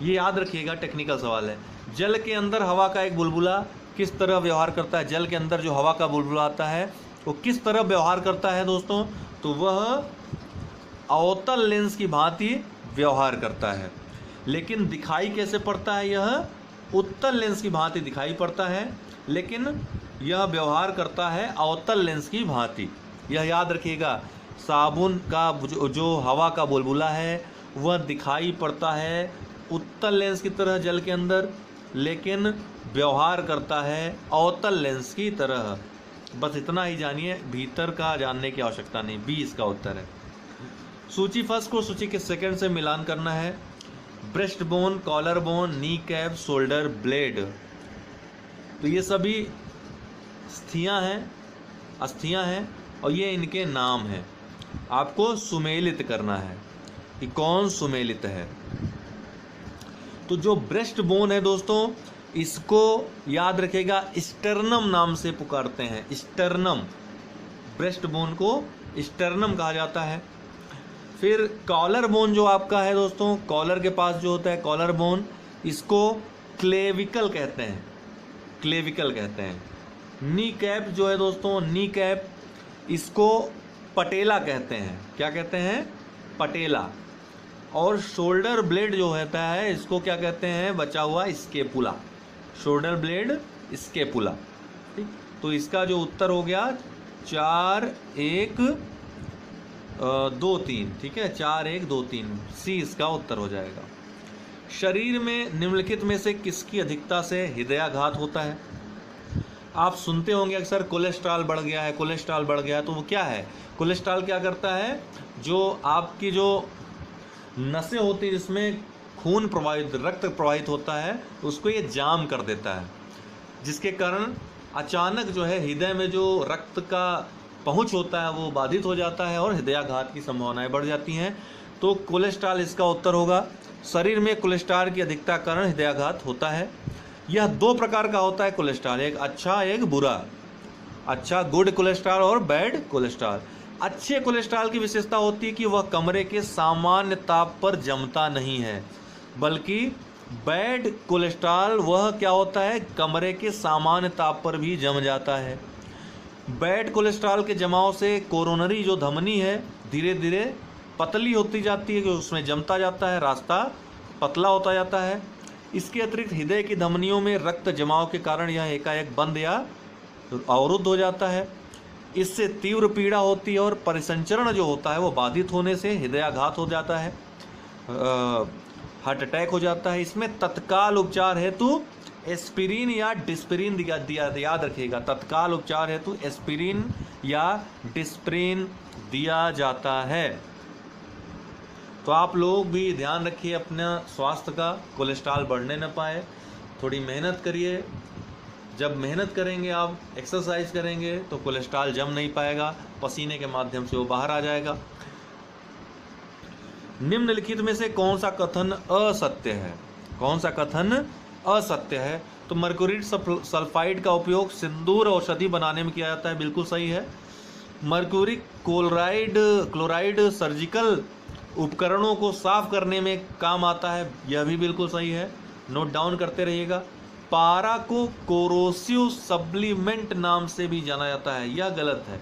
ये याद रखिएगा, टेक्निकल सवाल है। जल के अंदर हवा का एक बुलबुला किस तरह व्यवहार करता है? जल के अंदर जो हवा का बुलबुला आता है वो किस तरह व्यवहार करता है दोस्तों? तो वह अवतल लेंस की भांति व्यवहार करता है। लेकिन दिखाई कैसे पड़ता है? यह उत्तल लेंस की भांति दिखाई पड़ता है, लेकिन यह व्यवहार करता है अवतल लेंस की भांति। यह याद रखिएगा, साबुन का जो हवा का बुलबुला है वह दिखाई पड़ता है उत्तल लेंस की तरह जल के अंदर, लेकिन व्यवहार करता है अवतल लेंस की तरह। बस इतना ही जानिए, भीतर का जानने की आवश्यकता नहीं। बी इसका उत्तर है। सूची फर्स्ट को सूची के सेकंड से मिलान करना है। Breast bone, collar bone, knee cap, shoulder blade, तो ये सभी अस्थियां हैं और ये इनके नाम हैं। आपको सुमेलित करना है कि कौन सुमेलित है। तो जो ब्रेस्ट बोन है दोस्तों इसको याद रखेगा, स्टर्नम नाम से पुकारते हैं। स्टर्नम, ब्रेस्ट बोन को स्टर्नम कहा जाता है। फिर कॉलर बोन जो आपका है दोस्तों, कॉलर के पास जो होता है कॉलर बोन, इसको क्लेविकल कहते हैं, क्लेविकल कहते हैं। नी कैप जो है दोस्तों, नी कैप, इसको पटेला कहते हैं। क्या कहते हैं? पटेला। और शोल्डर ब्लेड जो होता है इसको क्या कहते हैं? बचा हुआ स्केपुला। Shoulder blade, scapula. ठीक, तो इसका जो उत्तर हो गया 4 1 2 3। ठीक है, 4 1 2 3, सी इसका उत्तर हो जाएगा। शरीर में निम्नलिखित में से किसकी अधिकता से हृदयाघात होता है? आप सुनते होंगे अक्सर कोलेस्ट्रॉल बढ़ गया है, कोलेस्ट्रॉल बढ़ गया है। तो वो क्या है? कोलेस्ट्रॉल क्या करता है? जो आपकी जो नसें होती है जिसमें खून प्रवाहित, रक्त प्रवाहित होता है, उसको ये जाम कर देता है, जिसके कारण अचानक जो है हृदय में जो रक्त का पहुंच होता है वो बाधित हो जाता है और हृदयाघात की संभावनाएं बढ़ जाती हैं। तो कोलेस्ट्रॉल इसका उत्तर होगा। शरीर में कोलेस्ट्रॉल की अधिकता कारण हृदयाघात होता है। यह 2 प्रकार का होता है कोलेस्ट्रॉल, एक अच्छा एक बुरा। अच्छा गुड कोलेस्ट्रॉल और बैड कोलेस्ट्रॉल। अच्छे कोलेस्ट्रॉल की विशेषता होती है कि वह कमरे के सामान्य ताप पर जमता नहीं है, बल्कि बैड कोलेस्ट्रॉल वह क्या होता है, कमरे के सामान्य ताप पर भी जम जाता है। बैड कोलेस्ट्रॉल के जमाव से कोरोनरी जो धमनी है धीरे धीरे पतली होती जाती है, कि उसमें जमता जाता है, रास्ता पतला होता जाता है। इसके अतिरिक्त हृदय की धमनियों में रक्त जमाव के कारण यह एकाएक बंद या अवरुद्ध हो जाता है। इससे तीव्र पीड़ा होती है और परिसंचरण जो होता है वो बाधित होने से हृदयाघात हो जाता है, हार्ट अटैक हो जाता है। इसमें तत्काल उपचार हेतु एस्पिरिन या डिस्प्रिन याद रखिएगा, तत्काल उपचार हेतु एस्पिरिन या डिस्प्रिन दिया जाता है। तो आप लोग भी ध्यान रखिए अपना स्वास्थ्य का, कोलेस्ट्रॉल बढ़ने न पाए। थोड़ी मेहनत करिए, जब मेहनत करेंगे आप, एक्सरसाइज करेंगे तो कोलेस्ट्रॉल जम नहीं पाएगा, पसीने के माध्यम से वो बाहर आ जाएगा। निम्नलिखित में से कौन सा कथन असत्य है? कौन सा कथन असत्य है? तो मर्क्यूरी सल्फाइड का उपयोग सिंदूर औषधि बनाने में किया जाता है, बिल्कुल सही है। मर्क्यूरी क्लोराइड सर्जिकल उपकरणों को साफ करने में काम आता है, यह भी बिल्कुल सही है, नोट डाउन करते रहिएगा। पारा को कोरोसिव सप्लीमेंट नाम से भी जाना जाता है, यह गलत है।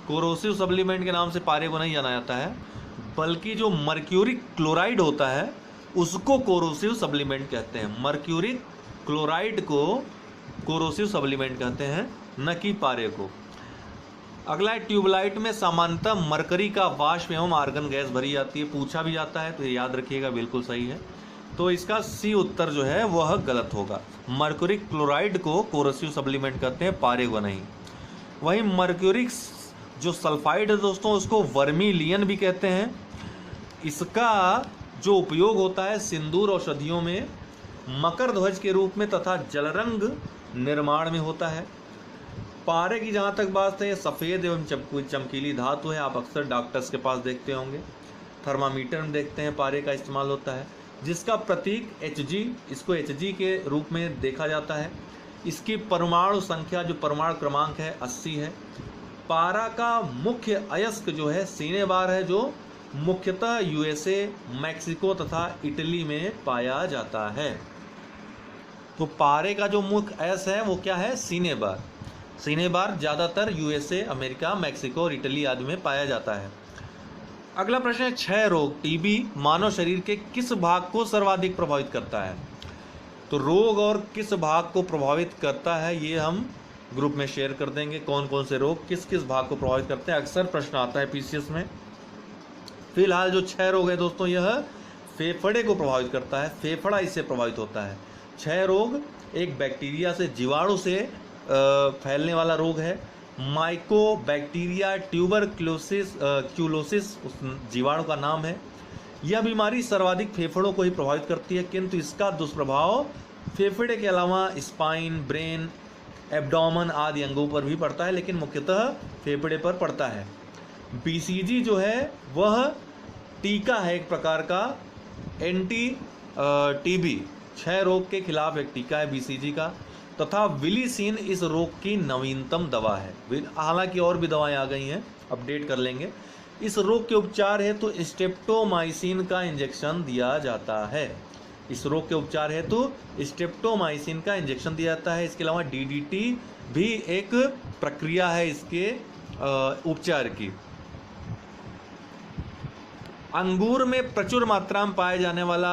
कोरोसिव सप्लीमेंट के नाम से पारे को नहीं जाना जाता है, बल्कि जो मर्क्यूरी क्लोराइड होता है उसको कोरोसिव सप्लीमेंट कहते हैं। मर्क्यूरी क्लोराइड को कोरोसिव सप्लीमेंट कहते हैं, न कि पारे को। अगला है, ट्यूबलाइट में सामान्यतः मरकरी का वाष्प एवं आर्गन गैस भरी जाती है, पूछा भी जाता है, तो ये याद रखिएगा, बिल्कुल सही है। तो इसका सी उत्तर जो है वह गलत होगा। मर्क्यूरी क्लोराइड को कोरोसिव सप्लीमेंट कहते हैं, पारे को नहीं। वहीं मर्क्यूरिक जो सल्फाइड है दोस्तों, उसको वर्मीलियन भी कहते हैं। इसका जो उपयोग होता है सिंदूर औषधियों में, मकर ध्वज के रूप में तथा जलरंग निर्माण में होता है। पारे की जहाँ तक बात है, सफ़ेद एवं चमकीली धातु है, आप अक्सर डॉक्टर्स के पास देखते होंगे, थर्मामीटर में देखते हैं पारे का इस्तेमाल होता है, जिसका प्रतीक Hg, इसको Hg के रूप में देखा जाता है। इसकी परमाणु संख्या जो परमाणु क्रमांक है 80 है। पारा का मुख्य अयस्क जो है सिनेबार है, जो मुख्यतः USA, मैक्सिको तथा इटली में पाया जाता है। तो पारे का जो मुख्य अयस्क है वो क्या है? सिनेबार। सिनेबार ज़्यादातर USA, अमेरिका, मैक्सिको और इटली आदि में पाया जाता है। अगला प्रश्न है, क्षय रोग TB मानव शरीर के किस भाग को सर्वाधिक प्रभावित करता है? तो रोग और किस भाग को प्रभावित करता है ये हम ग्रुप में शेयर कर देंगे, कौन कौन से रोग किस किस भाग को प्रभावित करते हैं। अक्सर प्रश्न आता है PCS में। फिलहाल जो क्षय रोग है दोस्तों, यह फेफड़े को प्रभावित करता है, फेफड़ा इससे प्रभावित होता है। क्षय रोग एक बैक्टीरिया से, जीवाणु से फैलने वाला रोग है। माइकोबैक्टीरिया ट्यूबरक्लोसिस उस जीवाणु का नाम है। यह बीमारी सर्वाधिक फेफड़ों को ही प्रभावित करती है, किंतु इसका दुष्प्रभाव फेफड़े के अलावा स्पाइन, ब्रेन, एब्डोमेन आदि अंगों पर भी पड़ता है, लेकिन मुख्यतः फेफड़े पर पड़ता है। BCG जो है वह टीका है एक प्रकार का, एंटी TB क्षय रोग के खिलाफ एक टीका है BCG का, तथा विलिसिन इस रोग की नवीनतम दवा है। हालांकि और भी दवाएं आ गई हैं, अपडेट कर लेंगे। इस रोग के उपचार हेतु स्ट्रेप्टोमाइसिन का इंजेक्शन दिया जाता है। इस रोग के उपचार हेतु स्ट्रेप्टोमाइसिन का इंजेक्शन दिया जाता है। इसके अलावा DDT भी एक प्रक्रिया है इसके उपचार की। अंगूर में प्रचुर मात्रा में पाए जाने वाला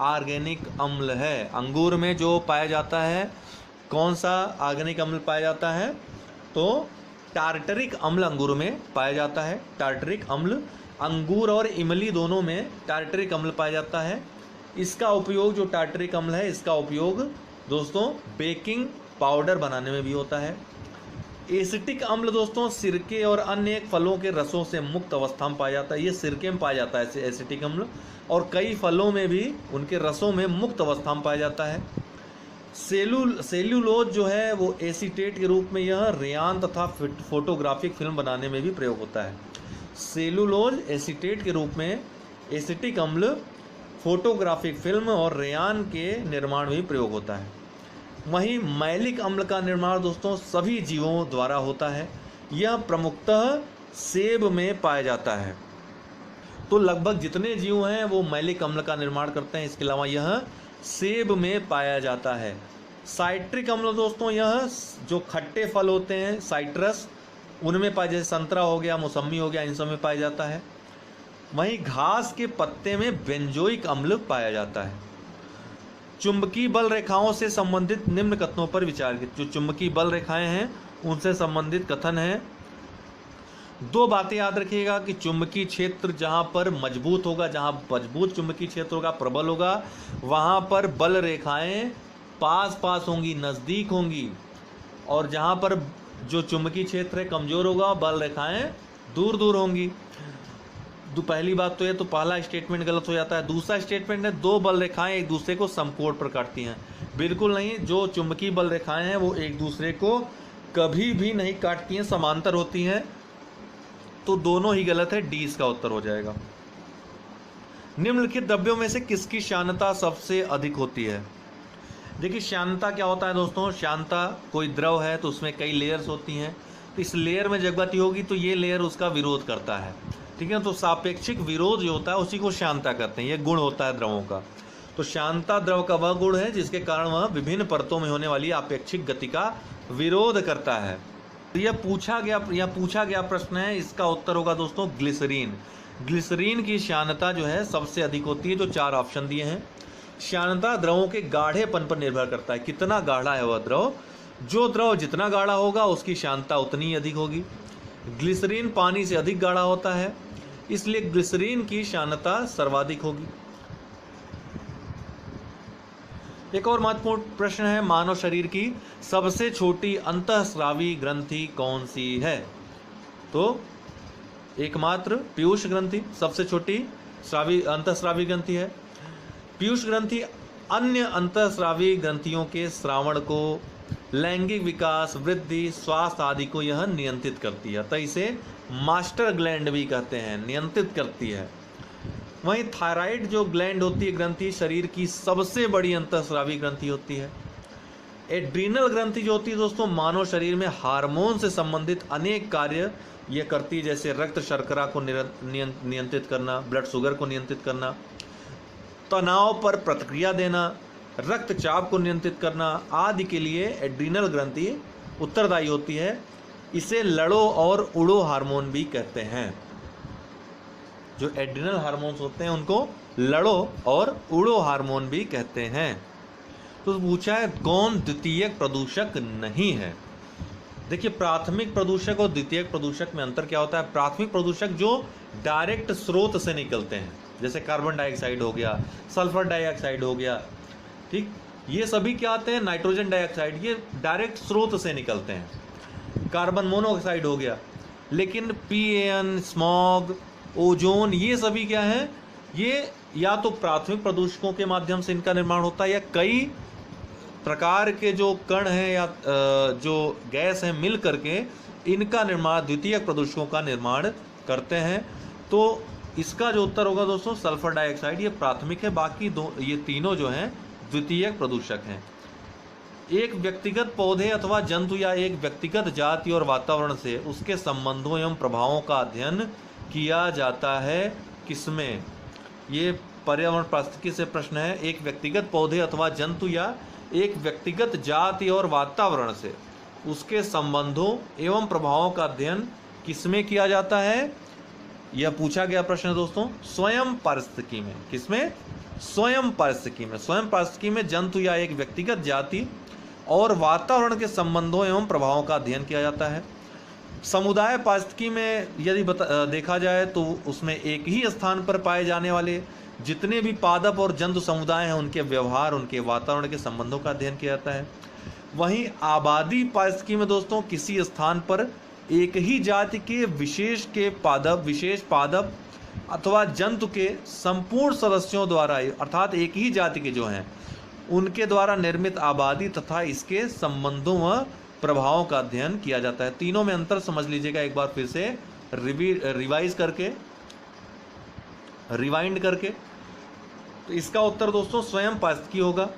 ऑर्गेनिक अम्ल है। अंगूर में जो पाया जाता है, कौन सा ऑर्गेनिक अम्ल पाया जाता है? तो टार्टरिक अम्ल अंगूर में पाया जाता है। टार्टरिक अम्ल अंगूर और इमली दोनों में टार्टरिक अम्ल पाया जाता है। इसका उपयोग, जो टार्टरिक अम्ल है, इसका उपयोग दोस्तों बेकिंग पाउडर बनाने में भी होता है। एसिटिक अम्ल दोस्तों सिरके और अन्य फलों के रसों से मुक्त अवस्था में पाया जाता है। ये सिरके में पाया जाता है एसिटिक अम्ल, और कई फलों में भी उनके रसों में मुक्त अवस्था में पाया जाता है। सेल्यूलोज जो है वो एसीटेट के रूप में यह रेयान तथा फोटोग्राफिक फिल्म बनाने में भी प्रयोग होता है। सेल्यूलोज एसीटेट के रूप में एसिटिक अम्ल फोटोग्राफिक फिल्म और रेयान के निर्माण में भी प्रयोग होता है। वहीं मैलिक अम्ल का निर्माण दोस्तों सभी जीवों द्वारा होता है। यह प्रमुखतः सेब में पाया जाता है। तो लगभग जितने जीव हैं वो मैलिक अम्ल का निर्माण करते हैं। इसके अलावा यह सेब में पाया जाता है। साइट्रिक अम्ल दोस्तों, यह जो खट्टे फल होते हैं साइट्रस, उनमें पाया, जैसे संतरा हो गया, मौसम्मी हो गया, इन सब में पाया जाता है। वहीं घास के पत्ते में बेंजोइक अम्ल पाया जाता है। चुंबकीय बल रेखाओं से संबंधित निम्न कथनों पर विचार कीजिए। जो चुंबकीय बल रेखाएं हैं उनसे संबंधित कथन है। दो बातें याद रखिएगा कि चुंबकीय क्षेत्र जहां पर मजबूत होगा, जहां मजबूत चुंबकीय क्षेत्र होगा, प्रबल होगा, वहां पर बल रेखाएं पास पास होंगी, नज़दीक होंगी। और जहां पर जो चुंबकीय क्षेत्र है कमज़ोर होगा, बल रेखाएं दूर दूर होंगी। तो पहली बात तो ये, तो पहला स्टेटमेंट गलत हो जाता है। दूसरा स्टेटमेंट है दो बल रेखाएं एक दूसरे को समकोण पर काटती हैं। बिल्कुल नहीं, जो चुंबकीय बल रेखाएं हैं वो एक दूसरे को कभी भी नहीं काटती हैं, समांतर होती हैं। तो दोनों ही गलत है, डी इसका उत्तर हो जाएगा। निम्नलिखित द्रव्यों में से किसकी श्यानता सबसे अधिक होती है? देखिए श्यानता क्या होता है दोस्तों, श्यानता कोई द्रव है तो उसमें कई लेयर्स होती हैं। तो इस लेयर में जब गति होगी तो ये लेयर उसका विरोध करता है, ठीक है। तो सापेक्षिक विरोध जो होता है उसी को श्यानता कहते हैं। ये गुण होता है द्रवों का। तो श्यानता द्रव का वह गुण है जिसके कारण वह विभिन्न परतों में होने वाली आपेक्षिक गति का विरोध करता है। यह पूछा गया प्रश्न है, इसका उत्तर होगा दोस्तों ग्लिसरीन। ग्लिसरीन की श्यानता जो है सबसे अधिक होती है, जो 4 ऑप्शन दिए हैं। श्यानता द्रवों के गाढ़ेपन पर निर्भर करता है, कितना गाढ़ा है वह द्रव। जो द्रव जितना गाढ़ा होगा उसकी श्यानता उतनी ही अधिक होगी। ग्लिसरीन पानी से अधिक गाढ़ा होता है, इसलिए ग्लिसरीन की श्यानता सर्वाधिक होगी। एक और महत्वपूर्ण प्रश्न है, मानव शरीर की सबसे छोटी अंतःस्रावी ग्रंथि कौन सी है? तो एकमात्र पीयूष ग्रंथि सबसे छोटी अंतःस्रावी ग्रंथि है। पीयूष ग्रंथि अन्य अंतःस्रावी ग्रंथियों के श्रावण को, लैंगिक विकास, वृद्धि, स्वास्थ्य आदि को यह नियंत्रित करती है। तो इसे मास्टर ग्लैंड भी कहते हैं, नियंत्रित करती है। वहीं थायराइड जो ग्लैंड होती है, ग्रंथि, शरीर की सबसे बड़ी अंतःस्रावी ग्रंथि होती है। एड्रीनल ग्रंथि जो होती है दोस्तों, मानव शरीर में हार्मोन से संबंधित अनेक कार्य ये करती है, जैसे रक्त शर्करा को नियंत्रित करना, ब्लड शुगर को नियंत्रित करना, तनाव पर प्रतिक्रिया देना, रक्तचाप को नियंत्रित करना आदि के लिए एड्रीनल ग्रंथि उत्तरदायी होती है। इसे लड़ो और उड़ो हार्मोन भी कहते हैं। जो एड्रिनल हार्मोन्स होते हैं उनको लड़ो और उड़ो हार्मोन भी कहते हैं। तो पूछा है कौन द्वितीयक प्रदूषक नहीं है? देखिए प्राथमिक प्रदूषक और द्वितीयक प्रदूषक में अंतर क्या होता है? प्राथमिक प्रदूषक जो डायरेक्ट स्रोत से निकलते हैं, जैसे कार्बन डाइऑक्साइड हो गया, सल्फर डाइऑक्साइड हो गया, ठीक, ये सभी क्या आते हैं? नाइट्रोजन डाइऑक्साइड, ये डायरेक्ट स्रोत से निकलते हैं। कार्बन मोनोऑक्साइड हो गया। लेकिन पीएन, स्मॉग, ओजोन, ये सभी क्या है? ये या तो प्राथमिक प्रदूषकों के माध्यम से इनका निर्माण होता है, या कई प्रकार के जो कण हैं या जो गैस हैं मिल करके इनका निर्माण, द्वितीयक प्रदूषकों का निर्माण करते हैं। तो इसका जो उत्तर होगा दोस्तों सल्फर डाइऑक्साइड, ये प्राथमिक है। बाकी ये तीनों जो हैं द्वितीयक प्रदूषक हैं। एक व्यक्तिगत पौधे अथवा जंतु या एक व्यक्तिगत जाति और वातावरण से उसके संबंधों एवं प्रभावों का अध्ययन किया जाता है किसमें? ये पर्यावरण पारिस्थितिकी से प्रश्न है। एक व्यक्तिगत पौधे अथवा जंतु या एक व्यक्तिगत जाति और वातावरण से उसके संबंधों एवं प्रभावों का अध्ययन किसमें किया जाता है? यह पूछा गया प्रश्न है दोस्तों स्वयं पारिस्थितिकी में। किसमें? स्वयं पारिस्थितिकी में। स्वयं पारिस्थितिकी में जंतु या एक व्यक्तिगत जाति और वातावरण के संबंधों एवं प्रभावों का अध्ययन किया जाता है। समुदाय पारिस्थितिकी में यदि देखा जाए तो उसमें एक ही स्थान पर पाए जाने वाले जितने भी पादप और जंतु समुदाय हैं उनके व्यवहार, उनके वातावरण के संबंधों का अध्ययन किया जाता है। वहीं आबादी पारिस्थितिकी में दोस्तों किसी स्थान पर एक ही जाति के विशेष पादप अथवा जंतु के संपूर्ण सदस्यों द्वारा, अर्थात एक ही जाति के जो हैं उनके द्वारा निर्मित आबादी तथा इसके संबंधों व प्रभावों का अध्ययन किया जाता है। तीनों में अंतर समझ लीजिएगा एक बार फिर से रिवाइज करके, रिवाइंड करके। तो इसका उत्तर दोस्तों स्वयं पारिस्थितिकी होगा।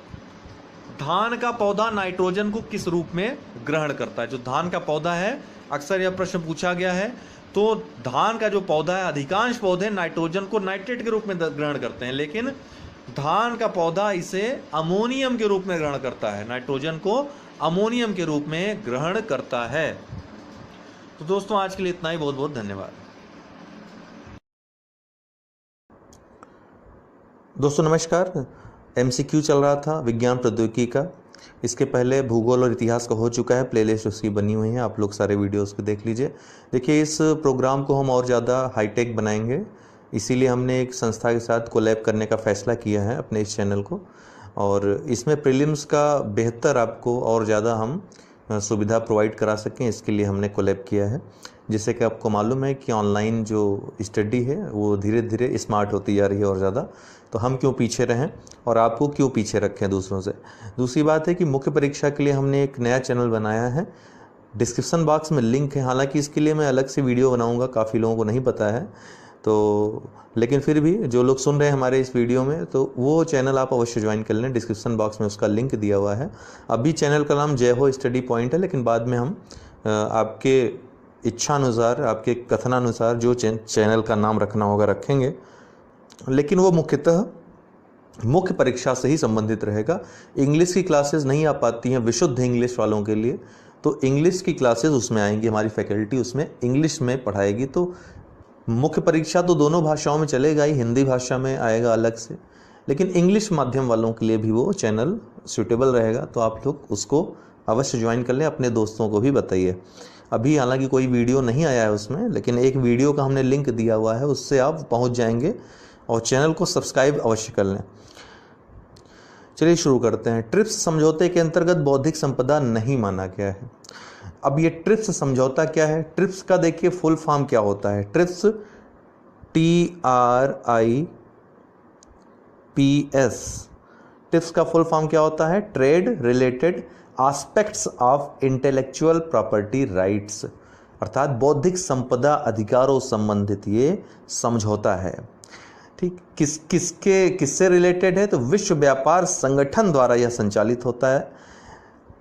धान का पौधा नाइट्रोजन को किस रूप में ग्रहण करता है? जो धान का पौधा है, अक्सर यह प्रश्न पूछा गया है। तो धान का जो पौधा है, अधिकांश पौधे नाइट्रोजन को नाइट्रेट के रूप में ग्रहण करते हैं, लेकिन धान का पौधा इसे अमोनियम के रूप में ग्रहण करता है, नाइट्रोजन को अमोनियम के रूप में ग्रहण करता है। तो दोस्तों आज के लिए इतना ही, बहुत बहुत धन्यवाद। दोस्तों नमस्कार। MCQ चल रहा था विज्ञान प्रौद्योगिकी का। इसके पहले भूगोल और इतिहास का हो चुका है, प्लेलिस्ट उसकी बनी हुई है, आप लोग सारे वीडियोस को देख लीजिए। देखिए इस प्रोग्राम को हम और ज़्यादा हाईटेक बनाएंगे, इसीलिए हमने एक संस्था के साथ कोलैब करने का फ़ैसला किया है अपने इस चैनल को, और इसमें प्रीलिम्स का बेहतर आपको और ज़्यादा हम सुविधा प्रोवाइड करा सकें, इसके लिए हमने कोलैब किया है। जैसे कि आपको मालूम है कि ऑनलाइन जो स्टडी है वो धीरे धीरे स्मार्ट होती जा रही है और ज़्यादा, तो हम क्यों पीछे रहें और आपको क्यों पीछे रखें दूसरों से। दूसरी बात है कि मुख्य परीक्षा के लिए हमने एक नया चैनल बनाया है, डिस्क्रिप्शन बॉक्स में लिंक है। हालांकि इसके लिए मैं अलग से वीडियो बनाऊंगा, काफ़ी लोगों को नहीं पता है, तो लेकिन फिर भी जो लोग सुन रहे हैं हमारे इस वीडियो में, तो वो चैनल आप अवश्य ज्वाइन कर लें। डिस्क्रिप्शन बॉक्स में उसका लिंक दिया हुआ है। अभी चैनल का नाम जय हो स्टडी पॉइंट है, लेकिन बाद में हम आपके इच्छानुसार, आपके कथनानुसार जो चैनल का नाम रखना होगा रखेंगे, लेकिन वो मुख्यतः मुख्य परीक्षा से ही संबंधित रहेगा। इंग्लिश की क्लासेस नहीं आ पाती हैं विशुद्ध इंग्लिश वालों के लिए, तो इंग्लिश की क्लासेस उसमें आएंगी, हमारी फैकल्टी उसमें इंग्लिश में पढ़ाएगी। तो मुख्य परीक्षा तो दोनों भाषाओं में चलेगा ही, हिंदी भाषा में आएगा अलग से, लेकिन इंग्लिश माध्यम वालों के लिए भी वो चैनल सूटेबल रहेगा। तो आप लोग उसको अवश्य ज्वाइन कर लें, अपने दोस्तों को भी बताइए। अभी हालांकि कोई वीडियो नहीं आया है उसमें, लेकिन एक वीडियो का हमने लिंक दिया हुआ है, उससे आप पहुंच जाएंगे, और चैनल को सब्सक्राइब अवश्य कर लें। चलिए शुरू करते हैं। ट्रिप्स समझौते के अंतर्गत बौद्धिक संपदा नहीं माना गया है। अब ये ट्रिप्स समझौता क्या है? ट्रिप्स का देखिए फुल फॉर्म क्या होता है। ट्रिप्स TRIPS, ट्रिप्स का फुल फॉर्म क्या होता है? Trade related aspects of intellectual property rights, अर्थात बौद्धिक संपदा अधिकारों संबंधित ये समझौता है। ठीक, किससे रिलेटेड है? तो विश्व व्यापार संगठन द्वारा यह संचालित होता है।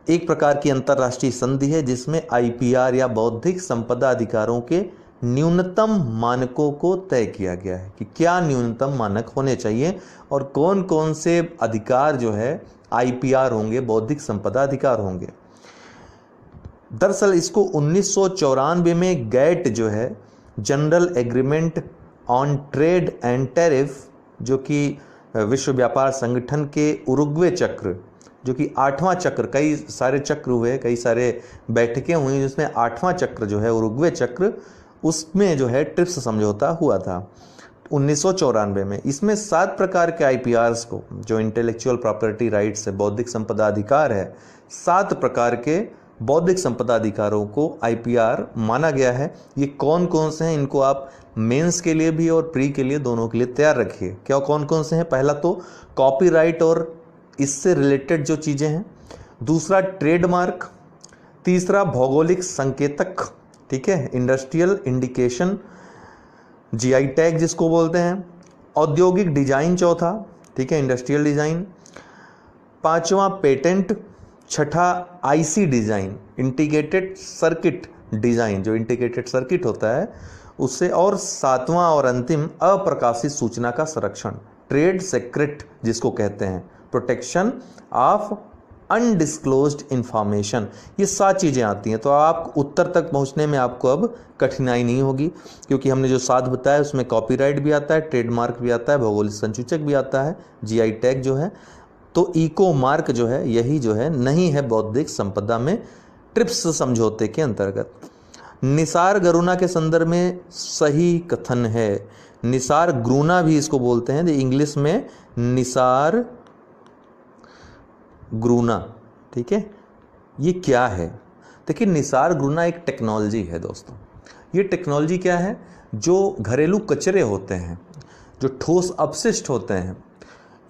एक प्रकार की अंतर्राष्ट्रीय संधि है जिसमें IPR या बौद्धिक संपदा अधिकारों के न्यूनतम मानकों को तय किया गया है कि क्या न्यूनतम मानक होने चाहिए और कौन कौन से अधिकार जो है IPR होंगे, बौद्धिक संपदा अधिकार होंगे। दरअसल इसको 1994 में गैट जो है, general agreement on trade and tariff, जो कि विश्व व्यापार संगठन के उरुग्वे चक्र, जो कि 8वां चक्र, कई सारे चक्र हुए, कई सारे बैठकें हुई, जिसमें 8वां चक्र जो है उरुग्वे चक्र, उसमें जो है ट्रिप्स समझौता हुआ था 1994 में। इसमें 7 प्रकार के IPRs को, जो इंटेलेक्चुअल प्रॉपर्टी राइट्स है, बौद्धिक संपदा अधिकार है, 7 प्रकार के बौद्धिक संपदा अधिकारों को IPR माना गया है। ये कौन कौन से हैं, इनको आप मेंस के लिए भी और प्री के लिए, दोनों के लिए तैयार रखिए। क्या कौन कौन से हैं? पहला तो कॉपीराइट और इससे रिलेटेड जो चीज़ें हैं, दूसरा ट्रेडमार्क, तीसरा भौगोलिक संकेतक, ठीक है, इंडस्ट्रियल इंडिकेशन, GI टैग जिसको बोलते हैं, औद्योगिक डिजाइन चौथा, ठीक है, इंडस्ट्रियल डिजाइन, 5वां पेटेंट, छठा IC design, integrated circuit design, जो इंटीग्रेटेड सर्किट होता है उससे, और 7वां और अंतिम अप्रकाशित सूचना का संरक्षण, ट्रेड सीक्रेट जिसको कहते हैं, प्रोटेक्शन ऑफ अनडिस्क्लोज्ड इंफॉर्मेशन। ये 7 चीज़ें आती हैं। तो आप उत्तर तक पहुंचने में आपको अब कठिनाई नहीं होगी, क्योंकि हमने जो 7 बताया उसमें कॉपीराइट भी आता है, ट्रेडमार्क भी आता है, भौगोलिक संसूचक भी आता है, GI टैग जो है, तो इको मार्क जो है, यही जो है नहीं है बौद्धिक संपदा में ट्रिप्स समझौते के अंतर्गत। निसार गरुना के संदर्भ में सही कथन है, निसार ग्रूना भी इसको बोलते हैं, इंग्लिश में निसार ग्रूना, ठीक है। ये क्या है? देखिए, निसार ग्रूना एक टेक्नोलॉजी है दोस्तों। ये टेक्नोलॉजी क्या है? जो घरेलू कचरे होते हैं, जो ठोस अपशिष्ट होते हैं,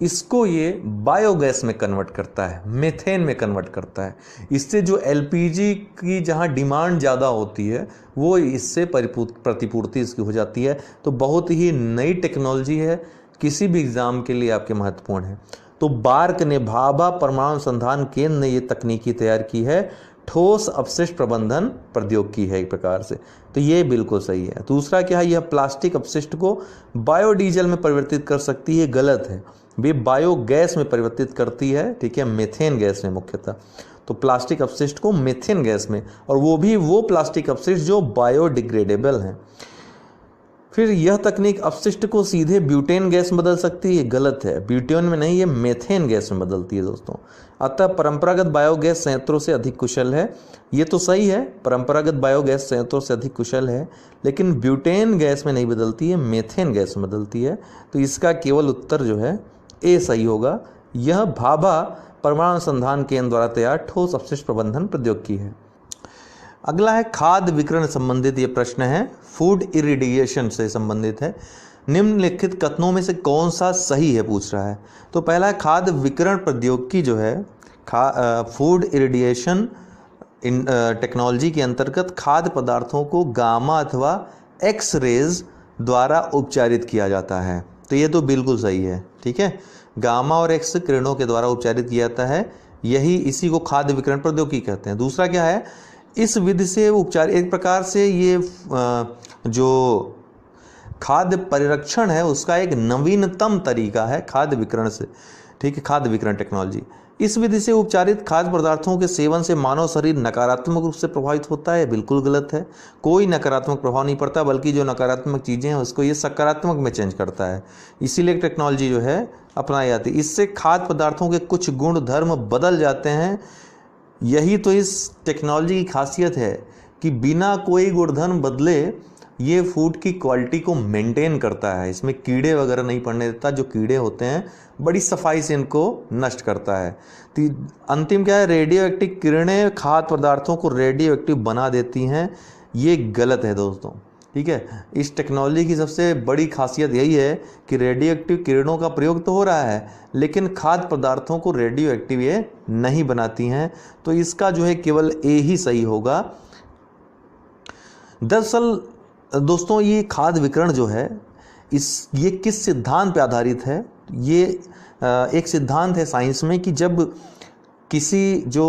इसको ये बायोगैस में कन्वर्ट करता है, मीथेन में कन्वर्ट करता है। इससे जो LPG की जहाँ डिमांड ज़्यादा होती है, वो इससे प्रतिपूर्ति इसकी हो जाती है। तो बहुत ही नई टेक्नोलॉजी है, किसी भी एग्ज़ाम के लिए आपके महत्वपूर्ण है। तो तो बार्क ने भाभा परमाणु अनुसंधान केंद्र ने ये तकनीकी तैयार की है, ठोस अपशिष्ट प्रबंधन प्रौद्योगिकी है एक प्रकार से। तो ये बिल्कुल सही है। दूसरा क्या है, यह प्लास्टिक अपशिष्ट को बायोडीजल में परिवर्तित कर सकती है, गलत है। वे बायोगैस में परिवर्तित करती है, ठीक है, मेथेन गैस में मुख्यतः। तो प्लास्टिक अपशिष्ट को मेथेन गैस में, और वो भी वो प्लास्टिक अपशिष्ट जो बायोडिग्रेडेबल हैं। फिर यह तकनीक अपशिष्ट को सीधे ब्यूटेन गैस में बदल सकती है, गलत है। ब्यूटेन में नहीं, ये मेथेन गैस में बदलती है दोस्तों। अतः परंपरागत बायोगैस संयंत्रों से अधिक कुशल है। ये तो सही है, परंपरागत बायोगैस संयंत्रों से अधिक कुशल है, लेकिन ब्यूटेन गैस में नहीं बदलती है, मेथेन गैस में बदलती है। तो इसका केवल उत्तर जो है ए सही होगा। यह भाभा परमाणु अनुसंधान केंद्र द्वारा तैयार ठोस अपशिष्ट प्रबंधन प्रौद्योगिकी है। अगला है खाद्य विकिरण संबंधित ये प्रश्न है, फूड इरिडिएशन से संबंधित है। निम्नलिखित कथनों में से कौन सा सही है पूछ रहा है। तो पहला है खाद्य विकिरण प्रौद्योगिकी जो है फूड इरिडिएशन टेक्नोलॉजी के अंतर्गत खाद्य पदार्थों को गामा अथवा एक्स रेज द्वारा उपचारित किया जाता है। तो ये तो बिल्कुल सही है, ठीक है, गामा और एक्स किरणों के द्वारा उपचारित किया जाता है, यही इसी को खाद्य विकिरण प्रौद्योगिकी कहते हैं। दूसरा क्या है, इस विधि से उपचार एक प्रकार से ये जो खाद्य परिरक्षण है उसका एक नवीनतम तरीका है खाद्य विकिरण से, ठीक है, खाद्य विकिरण टेक्नोलॉजी। इस विधि से उपचारित खाद्य पदार्थों के सेवन से मानव शरीर नकारात्मक रूप से प्रभावित होता है, बिल्कुल गलत है। कोई नकारात्मक प्रभाव नहीं पड़ता, बल्कि जो नकारात्मक चीज़ें हैं उसको ये सकारात्मक में चेंज करता है। इसीलिए टेक्नोलॉजी जो है अपनाई जाती है। इससे खाद्य पदार्थों के कुछ गुण धर्म बदल जाते हैं। यही तो इस टेक्नोलॉजी की खासियत है कि बिना कोई गुणधर्म बदले ये फूड की क्वालिटी को मेंटेन करता है। इसमें कीड़े वगैरह नहीं पड़ने देता, जो कीड़े होते हैं बड़ी सफाई से इनको नष्ट करता है। तो अंतिम क्या है, रेडियो एक्टिव किरणें खाद्य पदार्थों को रेडियो एक्टिव बना देती हैं, ये गलत है दोस्तों, ठीक है। इस टेक्नोलॉजी की सबसे बड़ी खासियत यही है कि रेडियो एक्टिव किरणों का प्रयोग तो हो रहा है, लेकिन खाद्य पदार्थों को रेडियो एक्टिव ये नहीं बनाती हैं। तो इसका जो है केवल ए ही सही होगा। दरअसल दोस्तों ये खाद्य विकिरण जो है ये किस सिद्धांत पे आधारित है, ये एक सिद्धांत है साइंस में कि जब किसी जो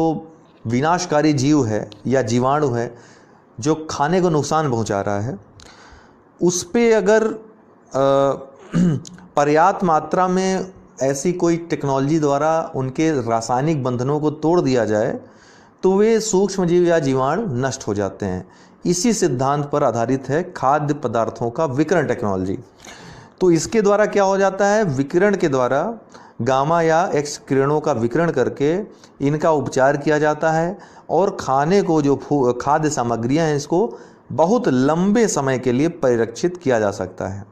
विनाशकारी जीव है या जीवाणु है जो खाने को नुकसान पहुंचा रहा है, उस पे अगर पर्याप्त मात्रा में ऐसी कोई टेक्नोलॉजी द्वारा उनके रासायनिक बंधनों को तोड़ दिया जाए तो वे सूक्ष्मजीव या जीवाणु नष्ट हो जाते हैं। इसी सिद्धांत पर आधारित है खाद्य पदार्थों का विकिरण टेक्नोलॉजी। तो इसके द्वारा क्या हो जाता है, विकिरण के द्वारा गामा या एक्स किरणों का विकिरण करके इनका उपचार किया जाता है और खाने को जो खाद्य सामग्रियां हैं इसको बहुत लंबे समय के लिए परिरक्षित किया जा सकता है।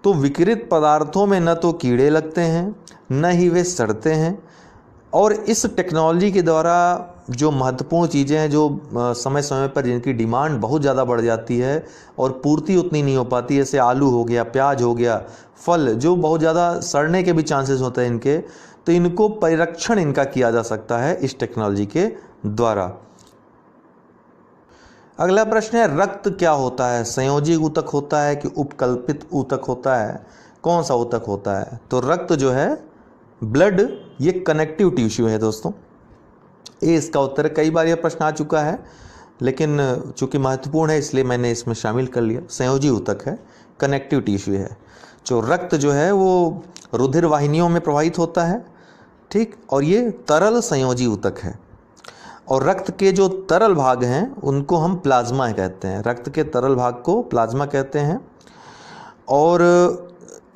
तो विकिरित पदार्थों में न तो कीड़े लगते हैं न ही वे सड़ते हैं, और इस टेक्नोलॉजी के द्वारा जो महत्वपूर्ण चीज़ें हैं जो समय समय पर जिनकी डिमांड बहुत ज़्यादा बढ़ जाती है और पूर्ति उतनी नहीं हो पाती, जैसे आलू हो गया, प्याज हो गया, फल जो बहुत ज़्यादा सड़ने के भी चांसेस होते हैं इनके, तो इनको परिरक्षण इनका किया जा सकता है इस टेक्नोलॉजी के द्वारा। अगला प्रश्न है, रक्त क्या होता है, संयोजी ऊतक होता है कि उपकल्पित ऊतक होता है, कौन सा ऊतक होता है। तो रक्त जो है ब्लड ये कनेक्टिव टिश्यू है दोस्तों, ये इसका उत्तर है। कई बार यह प्रश्न आ चुका है लेकिन चूंकि महत्वपूर्ण है इसलिए मैंने इसमें शामिल कर लिया। संयोजी ऊतक है, कनेक्टिव टिश्यू है। जो रक्त जो है वो रुधिर वाहिनियों में प्रवाहित होता है, ठीक, और ये तरल संयोजी ऊतक है। और रक्त के जो तरल भाग हैं उनको हम प्लाज्मा कहते हैं, रक्त के तरल भाग को प्लाज्मा कहते हैं। और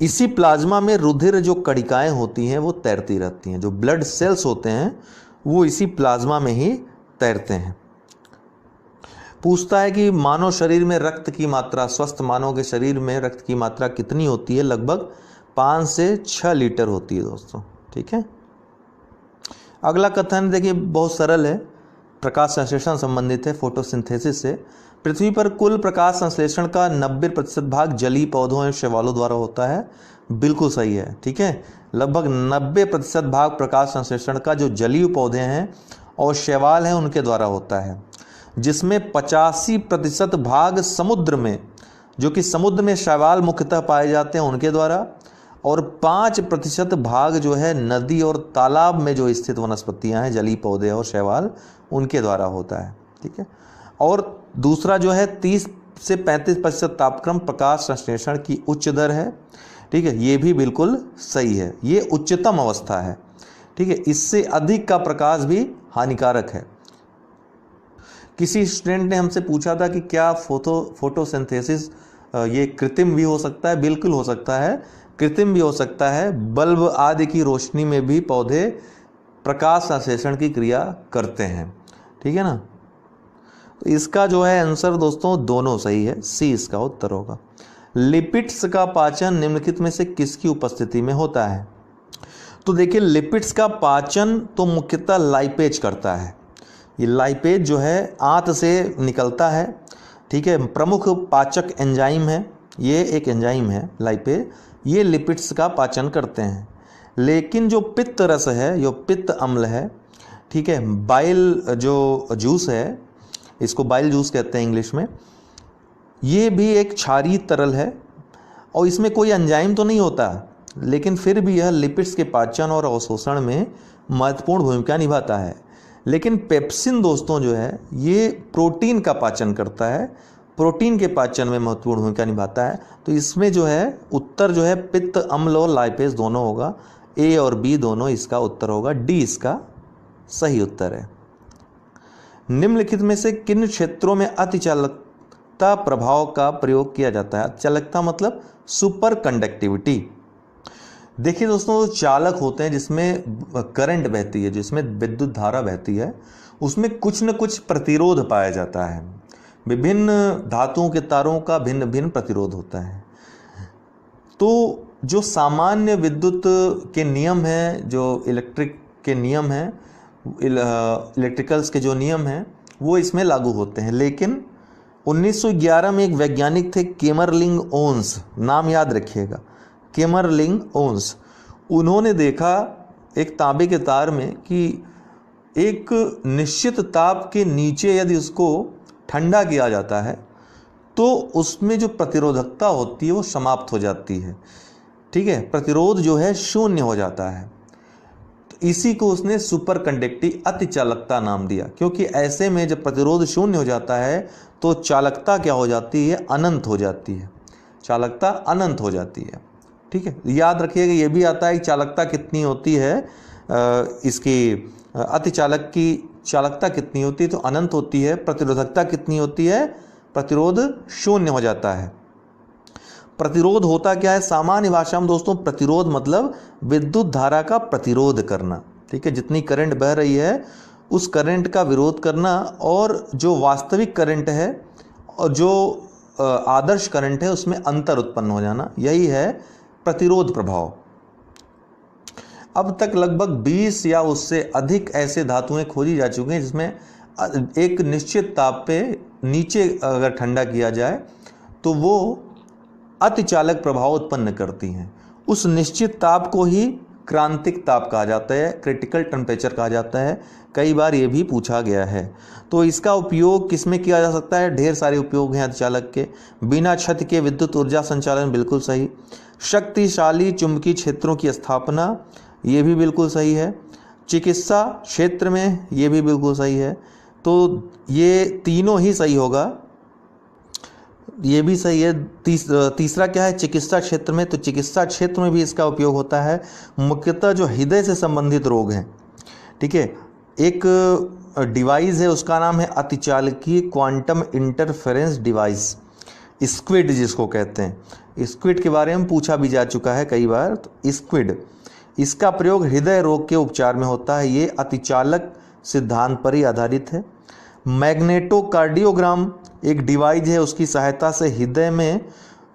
इसी प्लाज्मा में रुधिर जो कणिकाएं होती हैं वो तैरती रहती हैं, जो ब्लड सेल्स होते हैं वो इसी प्लाज्मा में ही तैरते हैं। पूछता है कि मानव शरीर में रक्त की मात्रा, स्वस्थ मानव के शरीर में रक्त की मात्रा कितनी होती है। लगभग 5 से 6 लीटर होती है दोस्तों, ठीक है। अगला कथन देखिए बहुत सरल है, प्रकाश संश्लेषण संबंधित है, फोटोसिंथेसिस से। पृथ्वी पर कुल प्रकाश संश्लेषण का 90% भाग जलीय पौधों एवं शैवालों द्वारा होता है। बिल्कुल सही है, ठीक है। लगभग 90% भाग प्रकाश संश्लेषण का जो जलीय पौधे हैं और शैवाल हैं उनके द्वारा होता है, जिसमें 85% भाग समुद्र में, जो कि समुद्र में शैवाल मुख्यतः पाए जाते हैं उनके द्वारा, और 5% भाग जो है नदी और तालाब में जो स्थित वनस्पतियां हैं, जलीय पौधे और शैवाल, उनके द्वारा होता है। ठीक है। और दूसरा जो है 30 से 35% तापक्रम प्रकाश संश्लेषण की उच्च दर है। ठीक है, ये भी बिल्कुल सही है, ये उच्चतम अवस्था है। ठीक है, इससे अधिक का प्रकाश भी हानिकारक है। किसी स्टूडेंट ने हमसे पूछा था कि क्या फोटोसिंथेसिस ये कृत्रिम भी हो सकता है? बिल्कुल हो सकता है, कृत्रिम भी हो सकता है। बल्ब आदि की रोशनी में भी पौधे प्रकाश संश्लेषण की क्रिया करते हैं। ठीक है ना। तो इसका जो है आंसर दोस्तों दोनों सही है, सी इसका उत्तर होगा। लिपिड्स का पाचन निम्नलिखित में से किसकी उपस्थिति में होता है? तो देखिए, लिपिड्स का पाचन तो मुख्यतः लाइपेज करता है। ये लाइपेज जो है आंत से निकलता है। ठीक है, प्रमुख पाचक एंजाइम है, ये एक एंजाइम है लाइपेज, ये लिपिड्स का पाचन करते हैं। लेकिन जो पित्त रस है, जो पित्त अम्ल है, ठीक है, बाइल जो जूस है, इसको बाइल जूस कहते हैं इंग्लिश में, ये भी एक क्षारीय तरल है और इसमें कोई एंजाइम तो नहीं होता, लेकिन फिर भी यह लिपिड्स के पाचन और अवशोषण में महत्वपूर्ण भूमिका निभाता है। लेकिन पेप्सिन दोस्तों जो है ये प्रोटीन का पाचन करता है, प्रोटीन के पाचन में महत्वपूर्ण भूमिका निभाता है। तो इसमें जो है उत्तर जो है पित्त अम्ल और लाइपेज दोनों होगा, ए और बी दोनों इसका उत्तर होगा, डी इसका सही उत्तर है। निम्नलिखित में से किन क्षेत्रों में अतिचालकता प्रभाव का प्रयोग किया जाता है? अतिचालकता मतलब सुपर कंडक्टिविटी। देखिए दोस्तों, चालक होते हैं जिसमें करंट बहती है, जिसमें विद्युत धारा बहती है, उसमें कुछ न कुछ प्रतिरोध पाया जाता है। विभिन्न धातुओं के तारों का भिन्न भिन्न प्रतिरोध होता है। तो जो सामान्य विद्युत के नियम हैं, जो इलेक्ट्रिक के नियम हैं, इलेक्ट्रिकल्स के जो नियम हैं, वो इसमें लागू होते हैं। लेकिन 1911 में एक वैज्ञानिक थे केमरलिंग ओन्स, नाम याद रखिएगा, केमरलिंग ओन्स। उन्होंने देखा एक तांबे के तार में कि एक निश्चित ताप के नीचे यदि उसको ठंडा किया जाता है तो उसमें जो प्रतिरोधकता होती है वो समाप्त हो जाती है। ठीक है, प्रतिरोध जो है शून्य हो जाता है। तो इसी को उसने सुपर कंडक्टिव अतिचालकता नाम दिया, क्योंकि ऐसे में जब प्रतिरोध शून्य हो जाता है तो चालकता क्या हो जाती है? अनंत हो जाती है, चालकता अनंत हो जाती है। ठीक है, याद रखिएगा, ये भी आता है कि चालकता कितनी होती है, इसकी अतिचालक की चालकता कितनी होती है तो अनंत होती है, प्रतिरोधकता कितनी होती है? प्रतिरोध शून्य हो जाता है। प्रतिरोध होता क्या है? सामान्य भाषा में दोस्तों प्रतिरोध मतलब विद्युत धारा का प्रतिरोध करना। ठीक है, जितनी करंट बह रही है उस करंट का विरोध करना, और जो वास्तविक करंट है और जो आदर्श करंट है उसमें अंतर उत्पन्न हो जाना, यही है प्रतिरोध प्रभाव। अब तक लगभग 20 या उससे अधिक ऐसे धातुएं खोजी जा चुकी हैं जिसमें एक निश्चित ताप पे नीचे अगर ठंडा किया जाए तो वो अतिचालक प्रभाव उत्पन्न करती हैं। उस निश्चित ताप को ही क्रांतिक ताप कहा जाता है, क्रिटिकल टेम्परेचर कहा जाता है। कई बार ये भी पूछा गया है। तो इसका उपयोग किसमें किया जा सकता है? ढेर सारे उपयोग हैं अतिचालक के। बिना क्षति के विद्युत ऊर्जा संचालन, बिल्कुल सही। शक्तिशाली चुंबकीय क्षेत्रों की स्थापना, ये भी बिल्कुल सही है। चिकित्सा क्षेत्र में, ये भी बिल्कुल सही है। तो ये तीनों ही सही होगा, ये भी सही है। तीसरा क्या है? चिकित्सा क्षेत्र में, तो चिकित्सा क्षेत्र में भी इसका उपयोग होता है, मुख्यतः जो हृदय से संबंधित रोग हैं। ठीक है, एक डिवाइस है उसका नाम है अतिचालकीय क्वांटम इंटरफेरेंस डिवाइस, स्क्विड जिसको कहते हैं। स्क्विड के बारे में पूछा भी जा चुका है कई बार। तो स्क्विड, इसका प्रयोग हृदय रोग के उपचार में होता है। ये अतिचालक सिद्धांत पर ही आधारित है। मैग्नेटोकार्डियोग्राम एक डिवाइस है, उसकी सहायता से हृदय में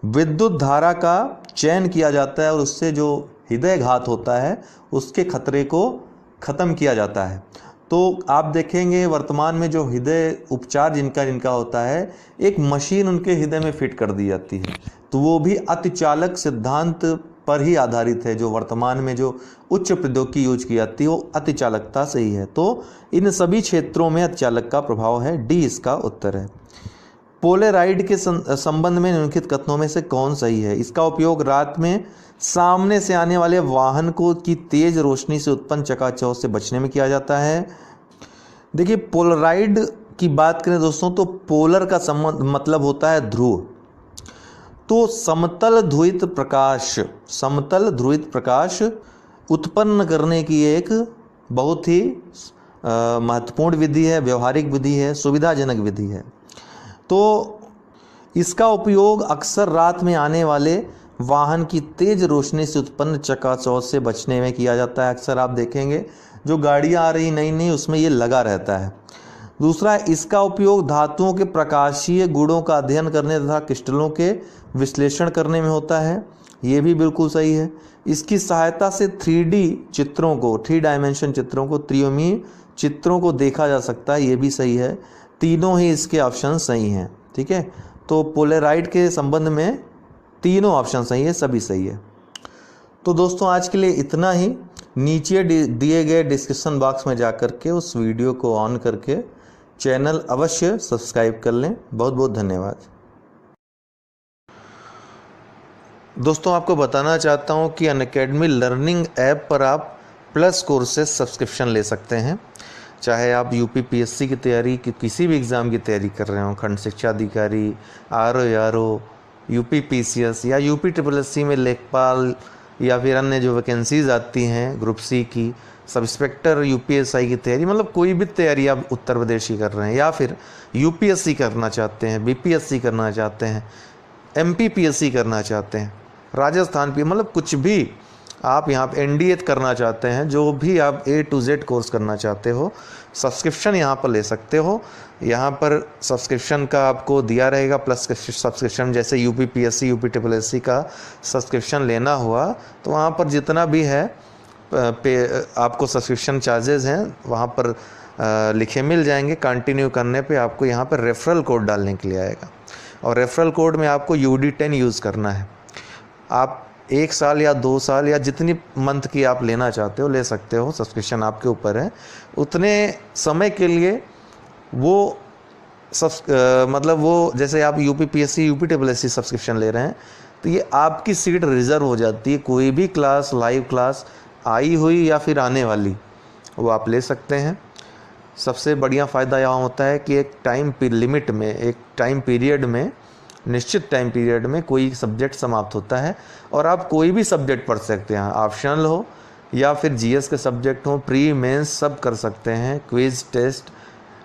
विद्युत धारा का चयन किया जाता है और उससे जो हृदय घात होता है उसके खतरे को ख़त्म किया जाता है। तो आप देखेंगे वर्तमान में जो हृदय उपचार जिनका होता है, एक मशीन उनके हृदय में फिट कर दी जाती है, तो वो भी अतिचालक सिद्धांत पर ही आधारित है। जो वर्तमान में जो उच्च प्रौद्योगिकी यूज की जाती है वो अतिचालकता से ही है। तो इन सभी क्षेत्रों में अतिचालक का प्रभाव है, डी इसका उत्तर है। पोलेराइड के संबंध में निम्नलिखित कथनों में से कौन सही है? इसका उपयोग रात में सामने से आने वाले वाहन को की तेज रोशनी से उत्पन्न चकाचौंध से बचने में किया जाता है। देखिए, पोलराइड की बात करें दोस्तों तो पोलर का संबंध मतलब होता है ध्रुव। तो समतल ध्रुवित प्रकाश उत्पन्न करने की एक बहुत ही महत्वपूर्ण विधि है, व्यवहारिक विधि है, सुविधाजनक विधि है। तो इसका उपयोग अक्सर रात में आने वाले वाहन की तेज रोशनी से उत्पन्न चकाचौंध से बचने में किया जाता है। अक्सर आप देखेंगे जो गाड़ियां आ रही नई नई उसमें ये लगा रहता है। दूसरा, इसका उपयोग धातुओं के प्रकाशीय गुणों का अध्ययन करने तथा क्रिस्टलों के विश्लेषण करने में होता है। ये भी बिल्कुल सही है। इसकी सहायता से 3 डायमेंशन चित्रों को, त्रिकोणीय चित्रों को देखा जा सकता है। ये भी सही है। तीनों ही इसके ऑप्शन सही हैं। ठीक है, तो पोलराइड के संबंध में तीनों ऑप्शन सही है, सभी सही है। तो दोस्तों आज के लिए इतना ही। नीचे दिए गए डिस्क्रिप्शन बॉक्स में जाकर के उस वीडियो को ऑन करके चैनल अवश्य सब्सक्राइब कर लें। बहुत बहुत धन्यवाद। दोस्तों आपको बताना चाहता हूं कि अनअकैडमी लर्निंग ऐप पर आप प्लस कोर्सेज सब्सक्रिप्शन ले सकते हैं। चाहे आप यूपीपीएससी की तैयारी की किसी भी एग्ज़ाम की तैयारी कर रहे हो, खंड शिक्षा अधिकारी, आरओ, यूपीपीसीएस या यूपीट्रिपलएससी में लेखपाल या फिर अन्य जो वैकेंसीज आती हैं ग्रुप सी की, सब इंस्पेक्टर यूपीएसआई की तैयारी, मतलब कोई भी तैयारी आप उत्तर प्रदेश की कर रहे हैं या फिर यूपीएससी करना चाहते हैं, बीपीएससी करना चाहते हैं, एमपीपीएससी करना चाहते हैं, राजस्थान पी, मतलब कुछ भी आप यहाँ पे एनडीए करना चाहते हैं, जो भी आप A to Z कोर्स करना चाहते हो, सब्सक्रिप्शन यहाँ पर ले सकते हो। यहाँ पर सब्सक्रिप्शन का आपको दिया रहेगा प्लस सब्सक्रिप्शन, जैसे यूपीपीएससी, यूपीट्रिपलएससी का सब्सक्रिप्शन लेना हुआ तो वहाँ पर जितना भी है आपको सब्सक्रिप्शन चार्जेस हैं वहाँ पर लिखे मिल जाएंगे। कंटिन्यू करने पे आपको यहाँ पर रेफरल कोड डालने के लिए आएगा और रेफरल कोड में आपको UD10 यूज़ करना है। आप 1 साल या 2 साल या जितनी मंथ की आप लेना चाहते हो ले सकते हो, सब्सक्रिप्शन आपके ऊपर है। उतने समय के लिए वो मतलब वो जैसे आप यूपीपीएससी, यूपीट्रिपलएससी सब्सक्रिप्शन ले रहे हैं तो ये आपकी सीट रिजर्व हो जाती है। कोई भी क्लास, लाइव क्लास आई हुई या फिर आने वाली, वो आप ले सकते हैं। सबसे बढ़िया फ़ायदा यहाँ होता है कि एक टाइम लिमिट में, एक टाइम पीरियड में, निश्चित टाइम पीरियड में कोई सब्जेक्ट समाप्त होता है और आप कोई भी सब्जेक्ट पढ़ सकते हैं, ऑप्शनल हो या फिर जीएस के सब्जेक्ट हो, प्री मेंस सब कर सकते हैं। Quiz, test,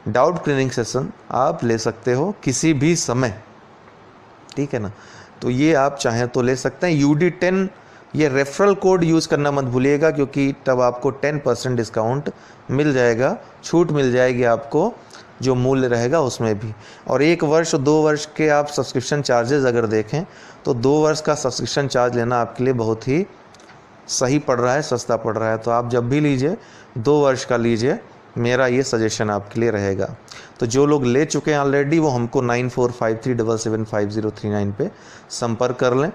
doubt clearing session आप ले सकते हो किसी भी समय, ठीक है ना। तो ये आप चाहें तो ले सकते हैं। UD10 ये रेफरल कोड यूज़ करना मत भूलिएगा, क्योंकि तब आपको 10% डिस्काउंट मिल जाएगा, छूट मिल जाएगी आपको जो मूल्य रहेगा उसमें भी। और 1 वर्ष 2 वर्ष के आप सब्सक्रिप्शन चार्जेस अगर देखें तो 2 वर्ष का सब्सक्रिप्शन चार्ज लेना आपके लिए बहुत ही सही पड़ रहा है, सस्ता पड़ रहा है। तो आप जब भी लीजिए 2 वर्ष का लीजिए, मेरा ये सजेशन आपके लिए रहेगा। तो जो लोग ले चुके हैं ऑलरेडी वो हमको 9453775039 पे संपर्क कर लें,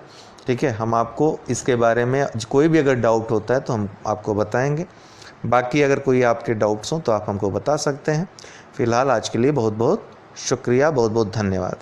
ठीक है। हम आपको इसके बारे में कोई भी अगर डाउट होता है तो हम आपको बताएंगे। बाकी अगर कोई आपके डाउट्स हों तो आप हमको बता सकते हैं। फ़िलहाल आज के लिए बहुत बहुत शुक्रिया, बहुत बहुत धन्यवाद।